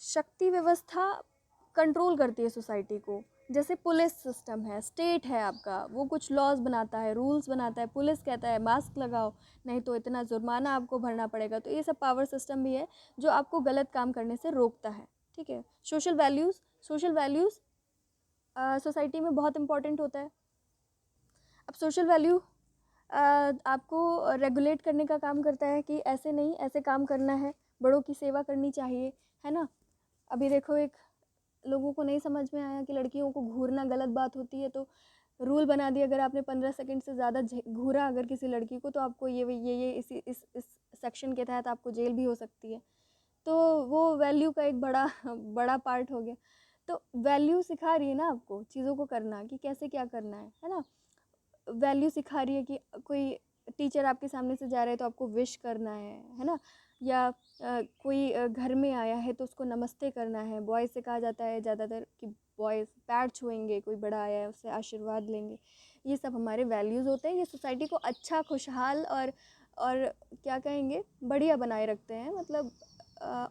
शक्ति व्यवस्था कंट्रोल करती है सोसाइटी को। जैसे पुलिस सिस्टम है, स्टेट है आपका, वो कुछ लॉज बनाता है, रूल्स बनाता है। पुलिस कहता है मास्क लगाओ, नहीं तो इतना जुर्माना आपको भरना पड़ेगा। तो ये सब पावर सिस्टम भी है जो आपको गलत काम करने से रोकता है, ठीक है। Social values, social values society में बहुत इम्पॉर्टेंट होता है। अब सोशल वैल्यू आपको रेगुलेट करने का काम करता है कि ऐसे नहीं, ऐसे काम करना है, बड़ों की सेवा करनी चाहिए, है ना। अभी देखो, एक लोगों को नहीं समझ में आया कि लड़कियों को घूरना गलत बात होती है, तो रूल बना दिया अगर आपने 15 सेकंड से ज़्यादा घूरा अगर किसी लड़की को, तो आपको ये इस सेक्शन के तहत आपको जेल भी हो सकती है। तो वो वैल्यू का एक बड़ा बड़ा पार्ट हो गया। तो वैल्यू सिखा रही है ना आपको चीज़ों को करना, कि कैसे क्या करना है ना। वैल्यू सिखा रही है कि कोई टीचर आपके सामने से जा रहे हैं तो आपको विश करना है ना। या कोई घर में आया है तो उसको नमस्ते करना है। बॉयज़ से कहा जाता है ज़्यादातर कि बॉयज़ पैर छुएंगे, कोई बड़ा आया है उससे आशीर्वाद लेंगे। ये सब हमारे वैल्यूज़ होते हैं। ये सोसाइटी को अच्छा, खुशहाल और क्या कहेंगे, बढ़िया बनाए रखते हैं, मतलब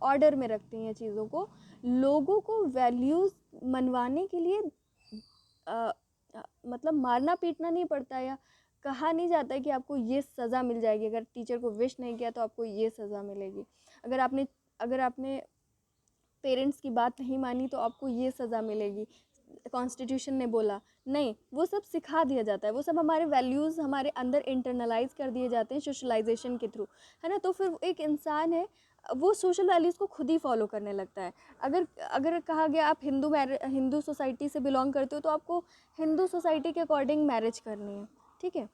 ऑर्डर में रखती हैं चीज़ों को। लोगों को वैल्यूज़ मनवाने के लिए मतलब मारना पीटना नहीं पड़ता, या कहा नहीं जाता है कि आपको ये सज़ा मिल जाएगी, अगर टीचर को विश नहीं किया तो आपको ये सज़ा मिलेगी। अगर आपने पेरेंट्स की बात नहीं मानी तो आपको ये सज़ा मिलेगी, कॉन्स्टिट्यूशन ने बोला। नहीं, वो सब सिखा दिया जाता है, वो सब हमारे वैल्यूज़ हमारे अंदर इंटरनलाइज कर दिए जाते हैं सोशलाइजेशन के थ्रू, है ना। तो फिर एक इंसान है, वो सोशल वैल्यूज़ को खुद ही फॉलो करने लगता है। अगर अगर कहा गया आप हिंदू सोसाइटी से बिलोंग करते हो तो आपको हिंदू सोसाइटी के अकॉर्डिंग मैरिज करनी है, ठीक है।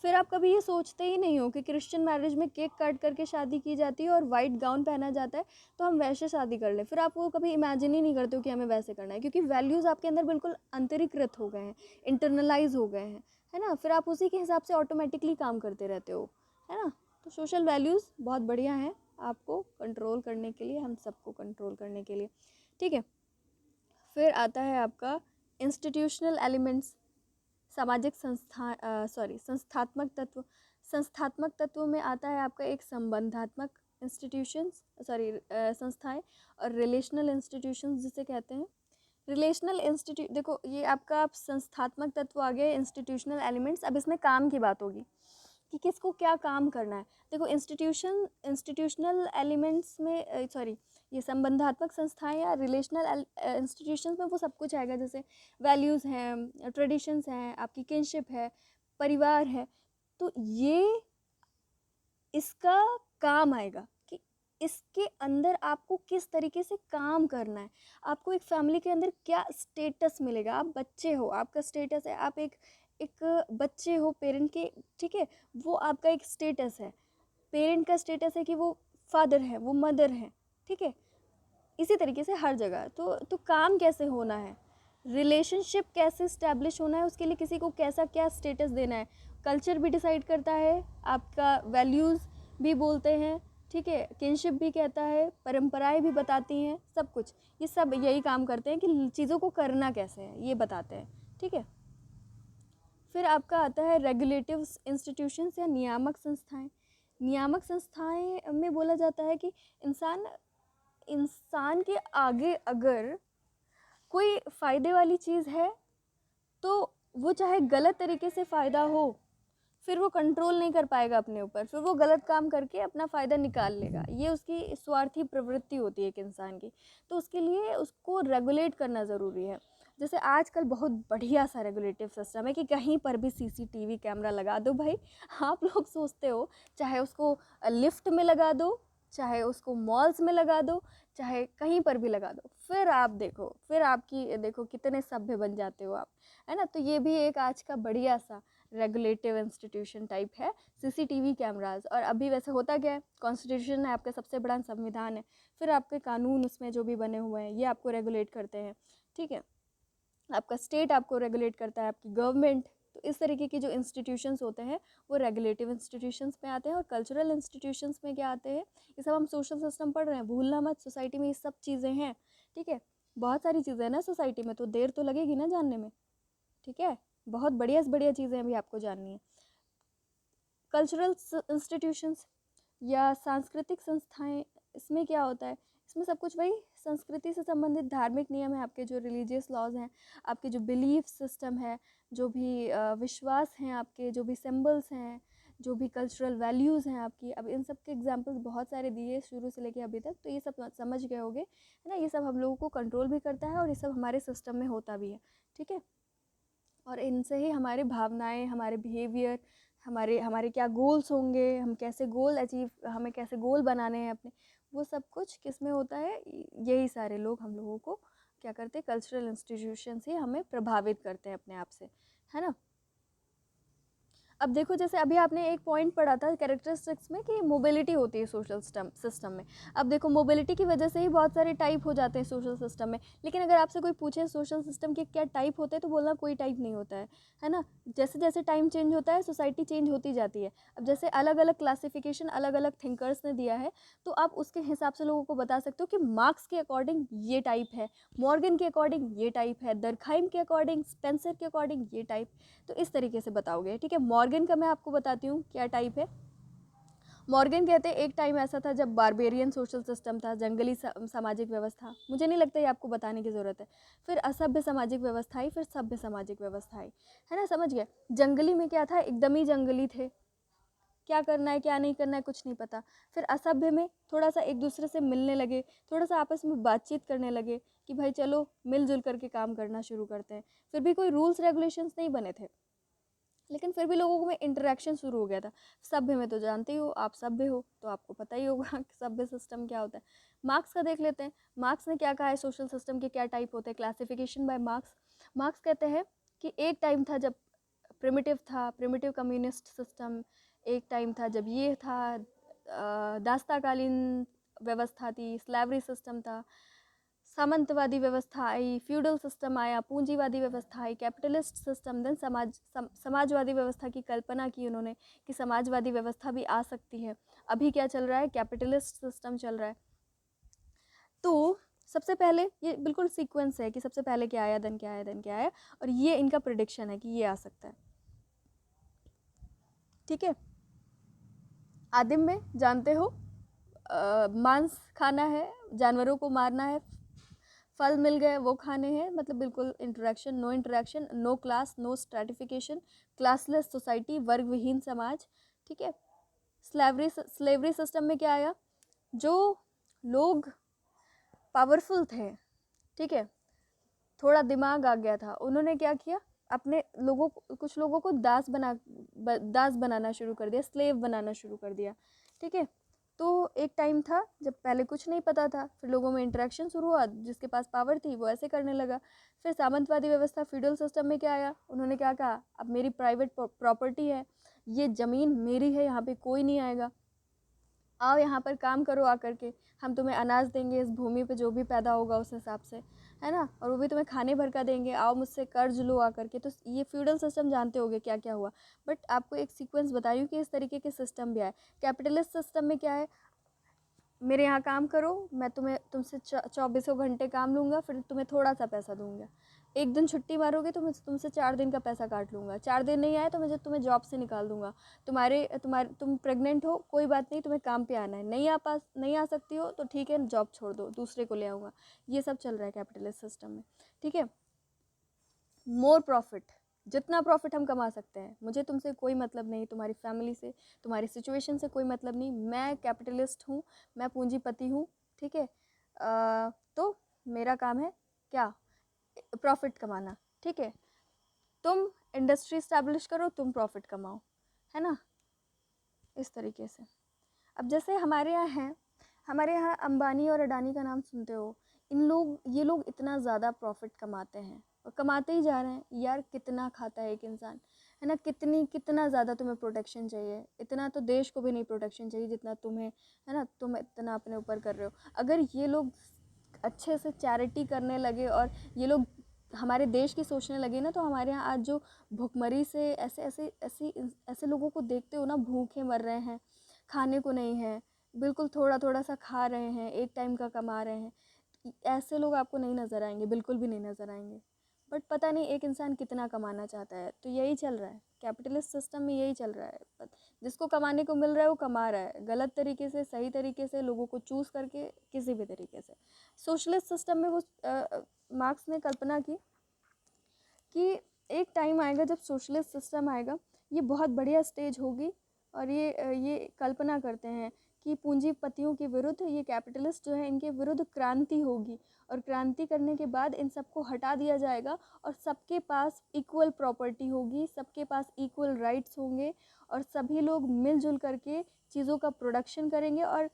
फिर आप कभी ये सोचते ही नहीं हो कि क्रिश्चियन मैरिज में केक काट करके शादी की जाती है और वाइट गाउन पहना जाता है, तो हम वैसे शादी कर लें। फिर आप वो कभी इमेजिन ही नहीं करते हो कि हमें वैसे करना है, क्योंकि वैल्यूज़ आपके अंदर बिल्कुल अंतरीकृत हो गए हैं, इंटरनलाइज हो गए हैं, है ना। फिर आप उसी के हिसाब से ऑटोमेटिकली काम करते रहते हो, है ना। तो सोशल वैल्यूज़ बहुत बढ़िया हैं आपको कंट्रोल करने के लिए, हम सबको कंट्रोल करने के लिए, ठीक है। फिर आता है आपका इंस्टीट्यूशनल एलिमेंट्स, सामाजिक संस्थात्मक तत्व। संस्थात्मक तत्व में आता है आपका एक संबंधात्मक संस्थाएं, और रिलेशनल इंस्टीट्यूशंस जिसे कहते हैं। रिलेशनल इंस्टीट्यूट, देखो ये आपका आप संस्थात्मक तत्व आ गए, इंस्टीट्यूशनल एलिमेंट्स। अब इसमें काम की बात होगी कि किसको क्या काम करना है। देखो इंस्टीट्यूशनल एलिमेंट्स में ये संबंधात्मक संस्थाएं या रिलेशनल इंस्टीट्यूशंस में वो सब कुछ आएगा, जैसे वैल्यूज़ हैं, ट्रेडिशंस हैं, आपकी किनशिप है, परिवार है। तो ये इसका काम आएगा कि इसके अंदर आपको किस तरीके से काम करना है। आपको एक फैमिली के अंदर क्या स्टेटस मिलेगा। आप बच्चे हो, आपका स्टेटस है, आप एक एक बच्चे हो पेरेंट के, ठीक है। वो आपका एक स्टेटस है। पेरेंट का स्टेटस है कि वो फादर है, वो मदर है, ठीक है। इसी तरीके से हर जगह तो काम कैसे होना है, रिलेशनशिप कैसे इस्टेब्लिश होना है, उसके लिए किसी को कैसा क्या स्टेटस देना है, कल्चर भी डिसाइड करता है, आपका वैल्यूज़ भी बोलते हैं, ठीक है। किनशिप भी कहता है, परंपराएं भी बताती हैं, सब कुछ ये सब यही काम करते हैं कि चीज़ों को करना कैसे है ये बताते हैं, ठीक है। फिर आपका आता है रेगुलेटिव इंस्टीट्यूशंस या नियामक संस्थाएं। नियामक संस्थाएं में बोला जाता है कि इंसान के आगे अगर कोई फ़ायदे वाली चीज़ है तो वो चाहे गलत तरीके से फ़ायदा हो फिर वो कंट्रोल नहीं कर पाएगा अपने ऊपर, फिर वो गलत काम करके अपना फ़ायदा निकाल लेगा। ये उसकी स्वार्थी प्रवृत्ति होती है एक इंसान की। तो उसके लिए उसको रेगुलेट करना ज़रूरी है। जैसे आजकल बहुत बढ़िया सा रेगुलेटिव सिस्टम है कि कहीं पर भी सीसीटीवी कैमरा लगा दो भाई। आप लोग सोचते हो चाहे उसको लिफ्ट में लगा दो, चाहे उसको मॉल्स में लगा दो, चाहे कहीं पर भी लगा दो, फिर आप देखो, फिर आपकी देखो कितने सभ्य बन जाते हो आप, है ना। तो ये भी एक आज का बढ़िया सा रेगुलेटिव इंस्टीट्यूशन टाइप है सीसीटीवी कैमरास। और अभी वैसे होता क्या है, कॉन्स्टिट्यूशन है आपका सबसे बड़ा संविधान है, फिर आपके कानून उसमें जो भी बने हुए हैं ये आपको रेगुलेट करते हैं, ठीक है। आपका स्टेट आपको रेगुलेट करता है, आपकी गवर्नमेंट। तो इस तरीके की जो इंस्टीट्यूशंस होते हैं वो रेगुलेटिव इंस्टीट्यूशंस में आते हैं। और कल्चरल इंस्टीट्यूशंस में क्या आते हैं, ये सब हम सोशल सिस्टम पढ़ रहे हैं, भूलना मत, सोसाइटी में ये सब चीज़ें हैं, ठीक है। बहुत सारी चीज़ें हैं ना सोसाइटी में, तो देर तो लगेगी ना जानने में, ठीक है। बहुत बढ़िया से बढ़िया चीज़ें अभी आपको जाननी है। कल्चरल इंस्टीट्यूशंस या सांस्कृतिक संस्थाएं, इसमें क्या होता है, इसमें सब कुछ वही संस्कृति से संबंधित धार्मिक नियम है, आपके जो रिलीजियस लॉज हैं, आपके जो बिलीफ सिस्टम है, जो भी विश्वास हैं, आपके जो भी सिंबल्स हैं, जो भी कल्चरल वैल्यूज़ हैं आपकी। अब इन सब के एग्जांपल्स बहुत सारे दिए शुरू से लेके अभी तक, तो ये सब समझ गए होंगे, है ना। ये सब हम लोगों को कंट्रोल भी करता है और ये सब हमारे सिस्टम में होता भी है, ठीक है। और इनसे ही हमारे भावनाएं, हमारे बिहेवियर, हमारे हमारे क्या गोल्स होंगे, हम कैसे गोल अचीव, हमें कैसे गोल बनाने हैं अपने, वो सब कुछ किस में होता है, यही सारे लोग हम लोगों को क्या करते हैं, कल्चरल इंस्टीट्यूशन ही हमें प्रभावित करते हैं अपने आप से, है ना। अब देखो जैसे अभी आपने एक पॉइंट पढ़ा था कैरेक्टरिस्टिक्स में कि मोबिलिटी होती है सोशल सिस्टम में। अब देखो मोबिलिटी की वजह से ही बहुत सारे टाइप हो जाते हैं सोशल सिस्टम में। लेकिन अगर आपसे कोई पूछे सोशल सिस्टम के क्या टाइप होते हैं, तो बोलना कोई टाइप नहीं होता है ना। जैसे जैसे टाइम चेंज होता है सोसाइटी चेंज होती जाती है। अब जैसे अलग अलग क्लासिफिकेशन अलग अलग थिंकर्स ने दिया है, तो आप उसके हिसाब से लोगों को बता सकते हो कि मार्क्स के अकॉर्डिंग ये टाइप है, मॉर्गन के अकॉर्डिंग ये टाइप है, दरखाइम के अकॉर्डिंग, स्पेंसर के अकॉर्डिंग ये टाइप। तो इस तरीके से बताओगे, ठीक है। मॉर्गन का मैं आपको बताती हूँ क्या टाइप है। मॉर्गन कहते हैं एक टाइम ऐसा था जब बारबेरियन सोशल सिस्टम था, जंगली सामाजिक व्यवस्था, मुझे नहीं लगता ये आपको बताने की ज़रूरत है। फिर असभ्य सामाजिक व्यवस्था आई, फिर सभ्य सामाजिक व्यवस्था आई, है ना, समझ गए। जंगली में क्या था, एकदम ही जंगली थे, क्या करना है क्या नहीं करना है कुछ नहीं पता। फिर असभ्य में थोड़ा सा एक दूसरे से मिलने लगे, थोड़ा सा आपस में बातचीत करने लगे कि भाई चलो मिलजुल करके काम करना शुरू करते हैं। फिर भी कोई रूल्स रेगुलेशंस नहीं बने थे, लेकिन फिर भी लोगों में इंटरेक्शन शुरू हो गया था। सभ्य में तो जानते ही हो, आप सभ्य हो तो आपको पता ही होगा कि सभ्य सिस्टम क्या होता है। मार्क्स का देख लेते हैं, मार्क्स ने क्या कहा है सोशल सिस्टम के क्या टाइप होते हैं, क्लासिफिकेशन बाय मार्क्स। मार्क्स कहते हैं कि एक टाइम था जब प्रिमिटिव था, प्रिमिटिव कम्युनिस्ट सिस्टम। एक टाइम था जब ये था, दास्ताकालीन व्यवस्था थी, स्लेवरी सिस्टम था, सामंतवादी व्यवस्था आई, फ्यूडल सिस्टम आया, पूंजीवादी व्यवस्था आई, कैपिटलिस्ट सिस्टम, देन समाजवादी व्यवस्था की कल्पना की उन्होंने कि समाजवादी व्यवस्था भी आ सकती है। अभी क्या चल रहा है, कैपिटलिस्ट सिस्टम चल रहा है। तो सबसे पहले ये बिल्कुल सीक्वेंस है कि सबसे पहले क्या आया, देन क्या आया, देन क्या आया, और ये इनका प्रिडिक्शन है कि ये आ सकता है, ठीक है। आदिम में जानते हो मांस खाना है, जानवरों को मारना है, फल मिल गए वो खाने हैं, मतलब बिल्कुल interaction, no class, no stratification, classless society, वर्ग विहीन समाज, ठीक है। स्लेवरी सिस्टम में क्या आया, जो लोग पावरफुल थे, ठीक है, थोड़ा दिमाग आ गया था, उन्होंने क्या किया, अपने लोगों को, कुछ लोगों को दास बनाना शुरू कर दिया, स्लेव बनाना शुरू कर दिया, ठीक है। तो एक टाइम था जब पहले कुछ नहीं पता था, फिर लोगों में इंटरेक्शन शुरू हुआ, जिसके पास पावर थी वो ऐसे करने लगा। फिर सामंतवादी व्यवस्था, फ्यूडल सिस्टम में क्या आया, उन्होंने क्या कहा, अब मेरी प्राइवेट प्रॉपर्टी है, ये ज़मीन मेरी है, यहाँ पे कोई नहीं आएगा, आओ यहाँ पर काम करो आकर के, हम तुम्हें अनाज देंगे, इस भूमि पे जो भी पैदा होगा उस हिसाब से, है ना, और वो भी तुम्हें खाने भर का देंगे, आओ मुझसे कर्ज लो आकर के। तो ये फ्यूडल सिस्टम जानते होगे क्या क्या हुआ, बट आपको एक सीक्वेंस बता रही हूँ कि इस तरीके के सिस्टम भी आए। कैपिटलिस्ट सिस्टम में क्या है, मेरे यहाँ काम करो, मैं तुमसे 24 घंटे काम लूँगा, फिर तुम्हें थोड़ा सा पैसा दूंगा, एक दिन छुट्टी मारोगे तो मैं तुमसे 4 दिन का पैसा काट लूँगा, 4 दिन नहीं आए तो मैं तुम्हें जॉब से निकाल दूंगा, तुम प्रेग्नेंट हो कोई बात नहीं, तुम्हें काम पे आना है, नहीं आ सकती हो तो ठीक है, जॉब छोड़ दो, दूसरे को ले आऊँगा। ये सब चल रहा है कैपिटलिस्ट सिस्टम में, ठीक है। मोर प्रॉफिट, जितना प्रॉफिट हम कमा सकते हैं। मुझे तुमसे कोई मतलब नहीं, तुम्हारी फैमिली से, तुम्हारी सिचुएशन से कोई मतलब नहीं। मैं कैपिटलिस्ट हूँ, मैं पूंजीपति हूँ, ठीक है। तो मेरा काम है क्या, प्रॉफिट कमाना, ठीक है। तुम इंडस्ट्री स्टैब्लिश करो, तुम प्रॉफिट कमाओ, है ना, इस तरीके से। अब जैसे हमारे यहाँ हैं, हमारे यहाँ अंबानी और अडानी का नाम सुनते हो। ये लोग इतना ज़्यादा प्रॉफिट कमाते हैं और कमाते ही जा रहे हैं। यार कितना खाता है एक इंसान, है ना, कितना ज़्यादा तुम्हें प्रोटेक्शन चाहिए। इतना तो देश को भी नहीं प्रोटेक्शन चाहिए जितना तुम्हें, है ना, तुम इतना अपने ऊपर कर रहे हो। अगर ये लोग अच्छे से चैरिटी करने लगे और ये लोग हमारे देश की सोचने लगे ना, तो हमारे यहाँ आज जो भुखमरी से ऐसे लोगों को देखते हो ना, भूखे मर रहे हैं, खाने को नहीं है, बिल्कुल थोड़ा थोड़ा सा खा रहे हैं, एक टाइम का कमा रहे हैं, ऐसे लोग आपको नहीं नज़र आएंगे, बिल्कुल भी नहीं नज़र आएंगे। बट पता नहीं एक इंसान कितना कमाना चाहता है, तो यही चल रहा है कैपिटलिस्ट सिस्टम में, यही चल रहा है। जिसको कमाने को मिल रहा है वो कमा रहा है, गलत तरीके से, सही तरीके से, लोगों को चूज़ करके, किसी भी तरीके से। सोशलिस्ट सिस्टम में वो मार्क्स ने कल्पना की कि एक टाइम आएगा जब सोशलिस्ट सिस्टम आएगा, ये बहुत बढ़िया स्टेज होगी, और ये कल्पना करते हैं कि पूंजीपतियों के विरुद्ध, ये कैपिटलिस्ट जो है इनके विरुद्ध क्रांति होगी, और क्रांति करने के बाद इन सबको हटा दिया जाएगा और सबके पास इक्वल प्रॉपर्टी होगी, सबके पास इक्वल राइट्स होंगे, और सभी लोग मिलजुल करके चीज़ों का प्रोडक्शन करेंगे, और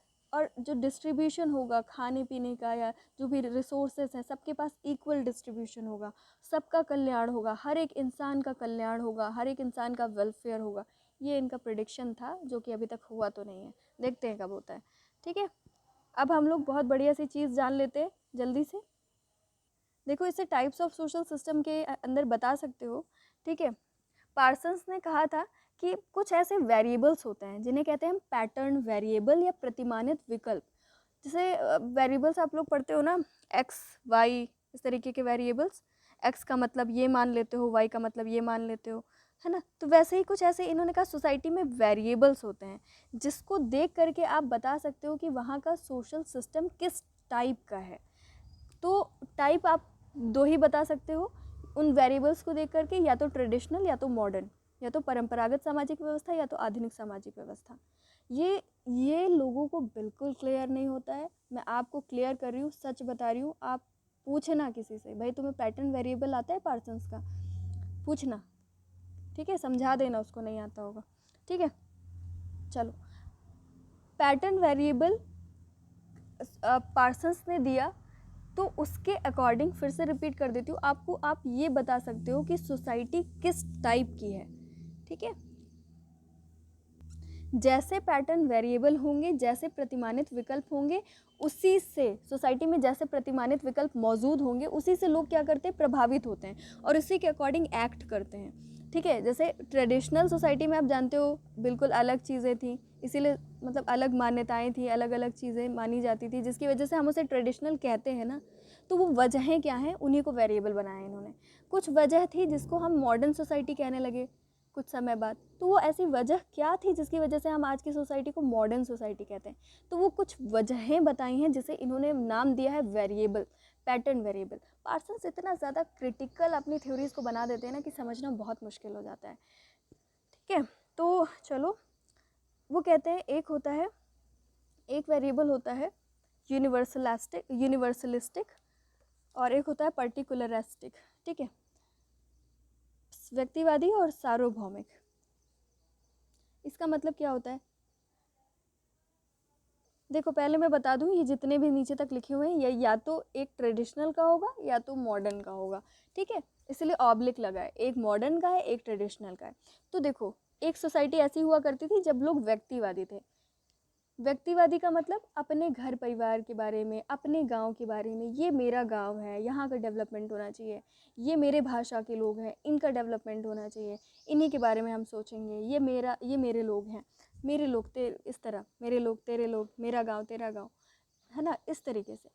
जो डिस्ट्रीब्यूशन होगा खाने पीने का या जो भी रिसोर्सेज हैं, सबके पास इक्वल डिस्ट्रीब्यूशन होगा, सबका कल्याण होगा, हर एक इंसान का कल्याण होगा, हर एक इंसान का वेलफेयर होगा। ये इनका प्रेडिक्शन था, जो कि अभी तक हुआ तो नहीं है, देखते हैं कब होता है, ठीक है। अब हम लोग बहुत बढ़िया सी चीज़ जान लेते हैं जल्दी से। देखो, इसे टाइप्स ऑफ सोशल सिस्टम के अंदर बता सकते हो, ठीक है। पार्सन्स ने कहा था कि कुछ ऐसे वेरिएबल्स होते हैं जिन्हें कहते हैं हम पैटर्न वेरिएबल या प्रतिमानित विकल्प। जैसे वेरिएबल्स आप लोग पढ़ते हो ना, एक्स वाई, इस तरीके के वेरिएबल्स। एक्स का मतलब ये मान लेते हो, वाई का मतलब ये मान लेते हो, है ना। तो वैसे ही कुछ ऐसे इन्होंने कहा सोसाइटी में वेरिएबल्स होते हैं, जिसको देख करके आप बता सकते हो कि वहाँ का सोशल सिस्टम किस टाइप का है। तो टाइप आप दो ही बता सकते हो उन वेरिएबल्स को देख करके, या तो ट्रेडिशनल या तो मॉडर्न, या तो परंपरागत सामाजिक व्यवस्था या तो आधुनिक सामाजिक व्यवस्था। ये लोगों को बिल्कुल क्लियर नहीं होता है। मैं आपको क्लियर कर रही हूँ, सच बता रही हूँ। आप पूछना किसी से, भाई तुम्हें पैटर्न वेरिएबल आता है पार्सन्स का, पूछना, ठीक है, समझा देना उसको, नहीं आता होगा, ठीक है। चलो, पैटर्न वेरिएबल पार्सन्स ने दिया, तो उसके अकॉर्डिंग फिर से रिपीट कर देती हूँ आपको, आप ये बता सकते हो कि सोसाइटी किस टाइप की है, ठीक है। जैसे पैटर्न वेरिएबल होंगे, जैसे प्रतिमानित विकल्प होंगे, उसी से सोसाइटी में जैसे प्रतिमानित विकल्प मौजूद होंगे, उसी से लोग क्या करते हैं, प्रभावित होते हैं और उसी के अकॉर्डिंग एक्ट करते हैं, ठीक है। जैसे ट्रेडिशनल सोसाइटी में आप जानते हो बिल्कुल अलग चीज़ें थी, इसीलिए मतलब अलग मान्यताएं थी, अलग अलग चीज़ें मानी जाती थी, जिसकी वजह से हम उसे ट्रेडिशनल कहते हैं ना। तो वो वजहें क्या हैं, उन्हीं को वेरिएबल बनाया इन्होंने। कुछ वजह थी जिसको हम मॉडर्न सोसाइटी कहने लगे कुछ समय बाद। तो वो ऐसी वजह क्या थी जिसकी वजह से हम आज की सोसाइटी को मॉडर्न सोसाइटी कहते हैं। तो वो कुछ वजहें बताई हैं जिसे इन्होंने नाम दिया है वेरिएबल, पैटर्न वेरिएबल। पार्सन्स इतना ज़्यादा क्रिटिकल अपनी थ्योरीज को बना देते हैं ना कि समझना बहुत मुश्किल हो जाता है, ठीक है। तो चलो, वो कहते हैं एक वेरिएबल होता है यूनिवर्सलिस्टिक और एक होता है पर्टिकुलरिस्टिक, ठीक है, व्यक्तिवादी और सार्वभौमिक। इसका मतलब क्या होता है, देखो पहले मैं बता दूं, ये जितने भी नीचे तक लिखे हुए हैं ये या तो एक ट्रेडिशनल का होगा या तो मॉडर्न का होगा, ठीक है। इसलिए ऑब्लिक लगा है, एक मॉडर्न का है, एक ट्रेडिशनल का है। तो देखो, एक सोसाइटी ऐसी हुआ करती थी जब लोग व्यक्तिवादी थे। व्यक्तिवादी का मतलब अपने घर परिवार के बारे में, अपने गांव के बारे में, ये मेरा गांव है, यहाँ का डेवलपमेंट होना चाहिए, ये मेरे भाषा के लोग हैं, इनका डेवलपमेंट होना चाहिए, इन्हीं के बारे में हम सोचेंगे, ये मेरे लोग हैं, मेरे लोग इस तरह, मेरे लोग तेरे लोग, मेरा गांव तेरा गांव, है ना, इस तरीके से।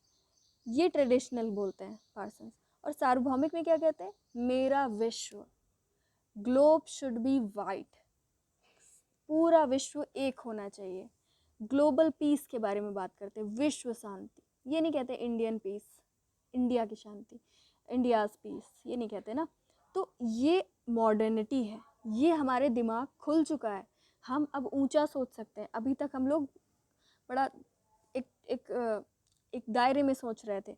ये ट्रेडिशनल बोलते हैं पार्सन्स। और सार्वभौमिक में क्या कहते हैं, मेरा विश्व, ग्लोब शुड बी वाइट, पूरा विश्व एक होना चाहिए। ग्लोबल पीस के बारे में बात करते हैं, विश्व शांति। ये नहीं कहते इंडियन पीस, इंडिया की शांति, इंडियाज़ पीस, ये नहीं कहते ना। तो ये मॉडर्निटी है, ये हमारे दिमाग खुल चुका है, हम अब ऊंचा सोच सकते हैं। अभी तक हम लोग बड़ा एक एक एक दायरे में सोच रहे थे,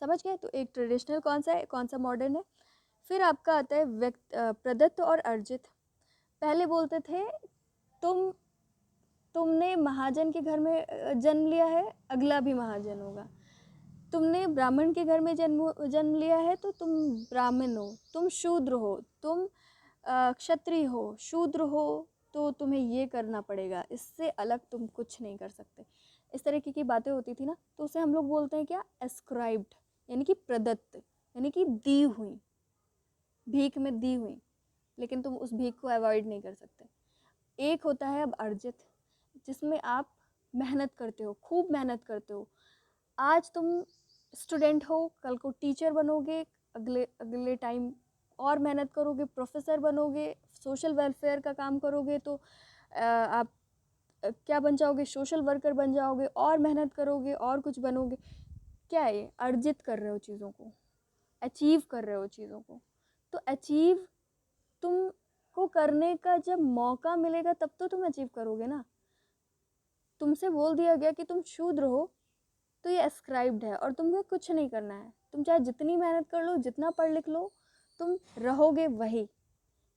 समझ गए। तो एक ट्रेडिशनल कौन सा है, कौन सा मॉडर्न है। फिर आपका आता है प्रदत्त और अर्जित। पहले बोलते थे तुमने महाजन के घर में जन्म लिया है, अगला भी महाजन होगा। तुमने ब्राह्मण के घर में जन्म लिया है तो तुम ब्राह्मण हो। तुम शूद्र हो, तुम क्षत्रिय हो, शूद्र हो तो तुम्हें ये करना पड़ेगा, इससे अलग तुम कुछ नहीं कर सकते। इस तरीके की बातें होती थी ना, तो उसे हम लोग बोलते हैं क्या, एस्क्राइब्ड, यानी कि प्रदत्त, यानी कि दी हुई, भीख में दी हुई, लेकिन तुम उस भीख को अवॉइड नहीं कर सकते। एक होता है अब अर्जित, जिसमें आप मेहनत करते हो, खूब मेहनत करते हो। आज तुम स्टूडेंट हो, कल को टीचर बनोगे, अगले अगले टाइम और मेहनत करोगे, प्रोफेसर बनोगे, सोशल वेलफेयर का काम करोगे तो आप क्या बन जाओगे, सोशल वर्कर बन जाओगे, और मेहनत करोगे और कुछ बनोगे। क्या है ये, अर्जित कर रहे हो चीज़ों को, अचीव कर रहे हो चीज़ों को। तो अचीव तुमको करने का जब मौका मिलेगा तब तो तुम अचीव करोगे ना। तुमसे बोल दिया गया कि तुम शूद्र हो, तो ये एस्क्राइब्ड है और तुम्हें कुछ नहीं करना है। तुम चाहे जितनी मेहनत कर लो, जितना पढ़ लिख लो, तुम रहोगे वही।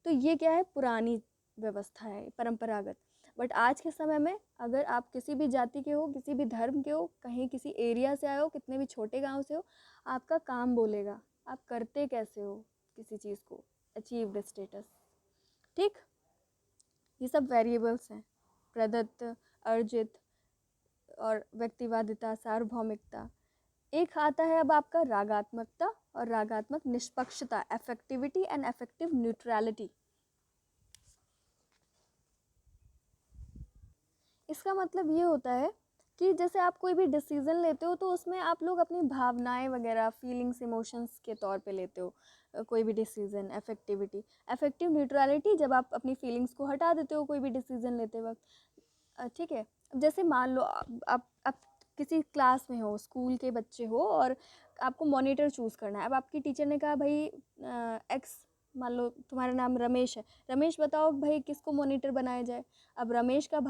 तो ये क्या है, पुरानी व्यवस्था है, परंपरागत। बट आज के समय में अगर आप किसी भी जाति के हो, किसी भी धर्म के हो, कहीं किसी एरिया से आए हो, कितने भी छोटे गांव से हो, आपका काम बोलेगा आप करते कैसे हो किसी चीज़ को, अचीव द स्टेटस। ठीक, ये सब वेरिएबल्स हैं, प्रदत्त, अर्जित और व्यक्तिवादिता, सार्वभौमिकता। एक आता है अब आपका रागात्मकता और रागात्मक निष्पक्षता, अफेक्टिविटी एंड अफेक्टिव न्यूट्रलिटी। इसका मतलब ये होता है कि जैसे आप कोई भी डिसीज़न लेते हो तो उसमें आप लोग अपनी भावनाएं वगैरह, फीलिंग्स, इमोशंस के तौर पे लेते हो कोई भी डिसीज़न। अफेक्टिविटी, अफेक्टिव न्यूट्रलिटी, जब आप अपनी फीलिंग्स को हटा देते हो कोई भी डिसीज़न लेते वक्त। ठीक है, जैसे मान लो आप किसी क्लास में हो, स्कूल के बच्चे हो, और आपको मॉनिटर चूज़ करना है। अब आपकी टीचर ने कहा भाई एक्स, मान लो तुम्हारा नाम रमेश है, रमेश बताओ भाई किसको मॉनिटर बनाया जाए। अब रमेश का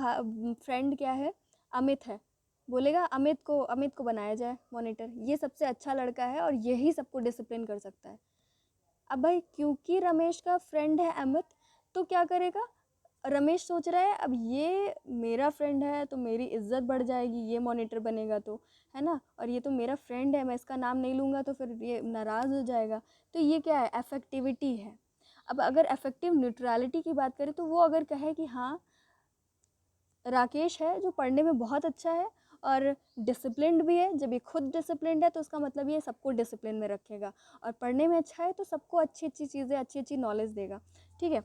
फ्रेंड क्या है, अमित है, बोलेगा अमित को बनाया जाए मॉनिटर, ये सबसे अच्छा लड़का है और यही सबको डिसिप्लिन कर सकता है। अब भाई क्योंकि रमेश का फ्रेंड है अमित, तो क्या करेगा, रमेश सोच रहा है अब ये मेरा फ्रेंड है तो मेरी इज्जत बढ़ जाएगी, ये मॉनिटर बनेगा तो, है ना, और ये तो मेरा फ्रेंड है, मैं इसका नाम नहीं लूँगा तो फिर ये नाराज़ हो जाएगा। तो ये क्या है, अफेक्टिविटी है। अब अगर अफेक्टिव न्यूट्रलिटी की बात करें तो वो अगर कहे कि हाँ राकेश है जो पढ़ने में बहुत अच्छा है और डिसिप्लिन्ड भी है, जब ये खुद डिसिप्लिन्ड है तो उसका मतलब ये सबको डिसिप्लिन में रखेगा, और पढ़ने में अच्छा है तो सबको अच्छी अच्छी चीज़ें, अच्छी अच्छी नॉलेज देगा। ठीक है,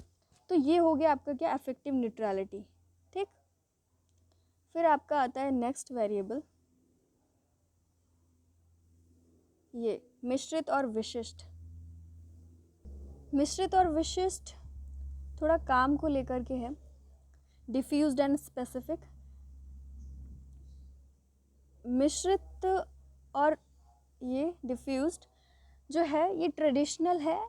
तो ये हो गया आपका क्या, अफेक्टिव न्यूट्रलिटी। ठीक, फिर आपका आता है नेक्स्ट वेरिएबल, ये मिश्रित और विशिष्ट। मिश्रित और विशिष्ट थोड़ा काम को लेकर के है, डिफ्यूज्ड एंड स्पेसिफिक। मिश्रित और ये डिफ्यूज्ड जो है ये ट्रेडिशनल है।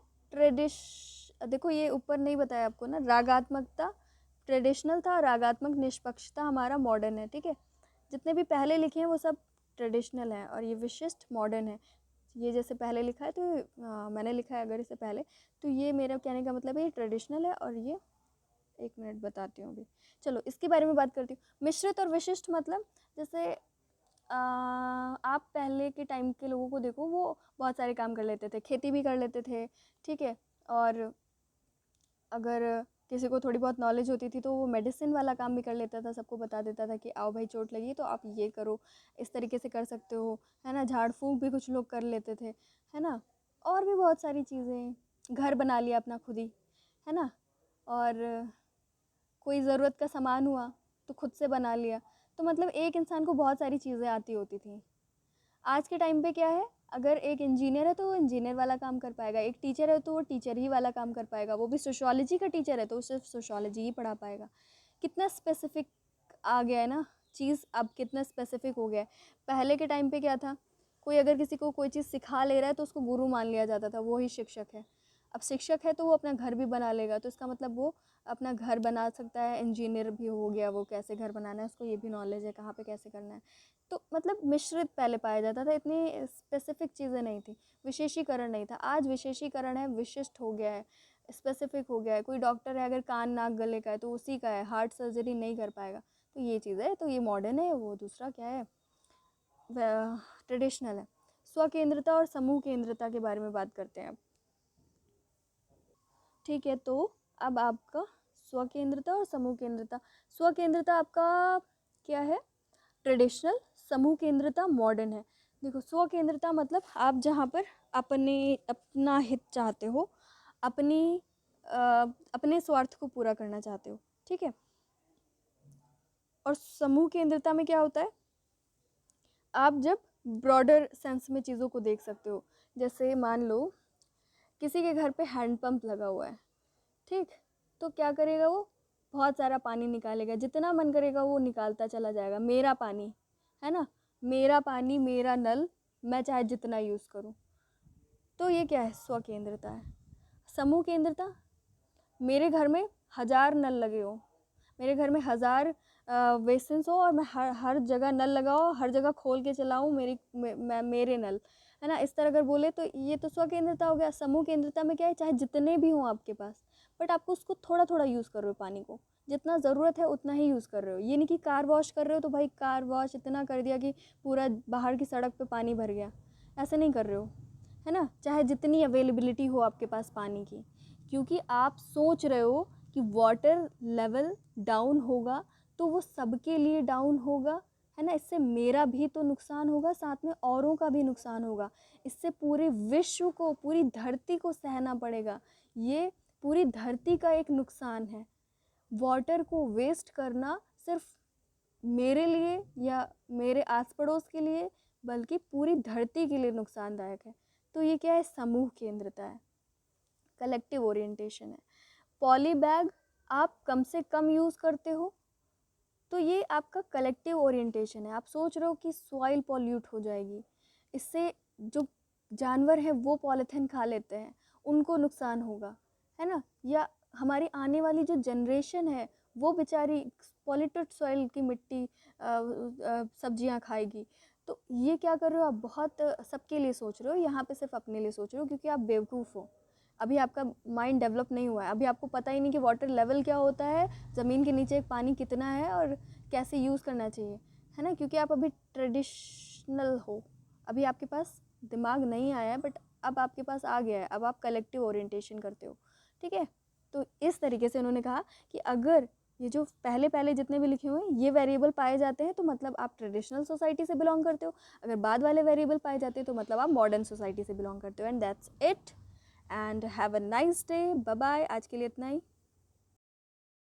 देखो ये ऊपर नहीं बताया आपको ना, रागात्मकता ट्रेडिशनल था, रागात्मक निष्पक्षता हमारा मॉडर्न है। ठीक है, जितने भी पहले लिखे हैं वो सब ट्रेडिशनल है और ये विशिष्ट मॉडर्न है। ये जैसे पहले लिखा है तो मैंने लिखा है अगर इसे पहले, तो ये मेरा कहने का मतलब है ये ट्रेडिशनल है और ये, एक मिनट बताती हूँ अभी, चलो इसके बारे में बात करती हूँ। मिश्रित और विशिष्ट मतलब जैसे आप पहले के टाइम के लोगों को देखो, वो बहुत सारे काम कर लेते थे, खेती भी कर लेते थे। ठीक है, और अगर किसी को थोड़ी बहुत नॉलेज होती थी तो वो मेडिसिन वाला काम भी कर लेता था, सबको बता देता था कि आओ भाई चोट लगी तो आप ये करो, इस तरीके से कर सकते हो, है ना। झाड़ फूँक भी कुछ लोग कर लेते थे, है ना। और भी बहुत सारी चीज़ें, घर बना लिया अपना खुद ही, है ना। और कोई ज़रूरत का सामान हुआ तो खुद से बना लिया। तो मतलब एक इंसान को बहुत सारी चीज़ें आती होती थी। आज के टाइम पे क्या है, अगर एक इंजीनियर है तो वो इंजीनियर वाला काम कर पाएगा, एक टीचर है तो वो टीचर ही वाला काम कर पाएगा, वो भी सोशियोलॉजी का टीचर है तो वो सिर्फ सोशियोलॉजी ही पढ़ा पाएगा। कितना स्पेसिफिक आ गया है ना चीज़, अब कितना स्पेसिफिक हो गया है। पहले के टाइम पे क्या था, कोई अगर किसी को कोई चीज़ सिखा ले रहा है तो उसको गुरु मान लिया जाता था, वो ही शिक्षक है। अब शिक्षक है तो वो अपना घर भी बना लेगा, तो इसका मतलब वो अपना घर बना सकता है। इंजीनियर भी हो गया, वो कैसे घर बनाना है उसको ये भी नॉलेज है, कहाँ पे कैसे करना है। तो मतलब मिश्रित पहले पाया जाता था, इतनी स्पेसिफिक चीज़ें नहीं थी, विशेषीकरण नहीं था। आज विशेषीकरण है, विशिष्ट हो गया है, स्पेसिफिक हो गया है। कोई डॉक्टर है, अगर कान नाक गले का है तो उसी का है, हार्ट सर्जरी नहीं कर पाएगा। तो ये चीज़ है, तो ये मॉडर्न है, वो दूसरा क्या है, ट्रेडिशनल है। स्वकेंद्रता और समूह केंद्रता के बारे में बात करते हैं अब। ठीक है, तो अब आपका स्वकेंद्रता और समूह केंद्रता। स्वकेंद्रता आपका क्या है, ट्रेडिशनल। समूह केंद्रता मॉडर्न है। देखो, स्वकेंद्रता मतलब आप जहाँ पर अपना हित चाहते हो, अपनी अपने स्वार्थ को पूरा करना चाहते हो, ठीक है। और समूह केंद्रता में क्या होता है, आप जब ब्रॉडर सेंस में चीज़ों को देख सकते हो। जैसे मान लो किसी के घर पे हैंडपम्प लगा हुआ है, ठीक, तो क्या करेगा वो, बहुत सारा पानी निकालेगा, जितना मन करेगा वो निकालता चला जाएगा। मेरा पानी है ना, मेरा पानी, मेरा नल, मैं चाहे जितना यूज़ करूँ। तो ये क्या है, स्वकेंद्रता है। समूह केंद्रता, मेरे घर में 1000 नल लगे हो, मेरे घर में 1000 बेसिन्स हो, और मैं हर जगह नल लगाओ, हर जगह खोल के चलाऊँ मेरे नल, है ना। इस तरह अगर बोले तो ये तो स्वकेंद्रता हो गया। समूह केंद्रता में क्या है, चाहे जितने भी हों आपके पास, बट आपको उसको थोड़ा थोड़ा यूज़ कर रहे हो, पानी को जितना ज़रूरत है उतना ही यूज़ कर रहे हो। ये नहीं कि कार वॉश कर रहे हो तो भाई कार वॉश इतना कर दिया कि पूरा बाहर की सड़क पे पानी भर गया, ऐसे नहीं कर रहे हो, है ना। चाहे जितनी अवेलेबिलिटी हो आपके पास पानी की, क्योंकि आप सोच रहे हो कि वाटर लेवल डाउन होगा तो वो सबके लिए डाउन होगा, है ना। इससे मेरा भी तो नुकसान होगा, साथ में औरों का भी नुकसान होगा। इससे पूरे विश्व को, पूरी धरती को सहना पड़ेगा। ये पूरी धरती का एक नुकसान है। वाटर को वेस्ट करना सिर्फ मेरे लिए या मेरे आस पड़ोस के लिए, बल्कि पूरी धरती के लिए नुकसानदायक है। तो ये क्या है, समूह केंद्रता है, कलेक्टिव ओरिएंटेशन है। पॉली बैग आप कम से कम यूज़ करते हो, तो ये आपका कलेक्टिव ओरिएंटेशन है। आप सोच रहे हो कि सॉइल पॉल्यूट हो जाएगी, इससे जो जानवर हैं वो पॉलीथीन खा लेते हैं, उनको नुकसान होगा, है ना। या हमारी आने वाली जो जनरेशन है वो बेचारी पॉल्यूटेड सॉइल की मिट्टी सब्जियां खाएगी। तो ये क्या कर रहे हो आप, बहुत सबके लिए सोच रहे हो, यहाँ पे सिर्फ अपने लिए सोच रहे हो, क्योंकि आप बेवकूफ़ हो। अभी आपका माइंड डेवलप नहीं हुआ है, अभी आपको पता ही नहीं कि वाटर लेवल क्या होता है, ज़मीन के नीचे पानी कितना है और कैसे यूज़ करना चाहिए, है ना। क्योंकि आप अभी ट्रेडिशनल हो, अभी आपके पास दिमाग नहीं आया है, बट अब आपके पास आ गया है, अब आप कलेक्टिव ओरिएंटेशन करते हो, ठीक है। तो इस तरीके से उन्होंने कहा कि अगर ये जो पहले पहले जितने भी लिखे हुए हैं ये वेरिएबल पाए जाते हैं तो मतलब आप ट्रेडिशनल सोसाइटी से बिलोंग करते हो, अगर बाद वाले वेरिएबल पाए जाते हैं तो मतलब आप मॉडर्न सोसाइटी से बिलोंग करते हो। And that's it, and have a nice day, bye bye. आज के लिए इतना ही।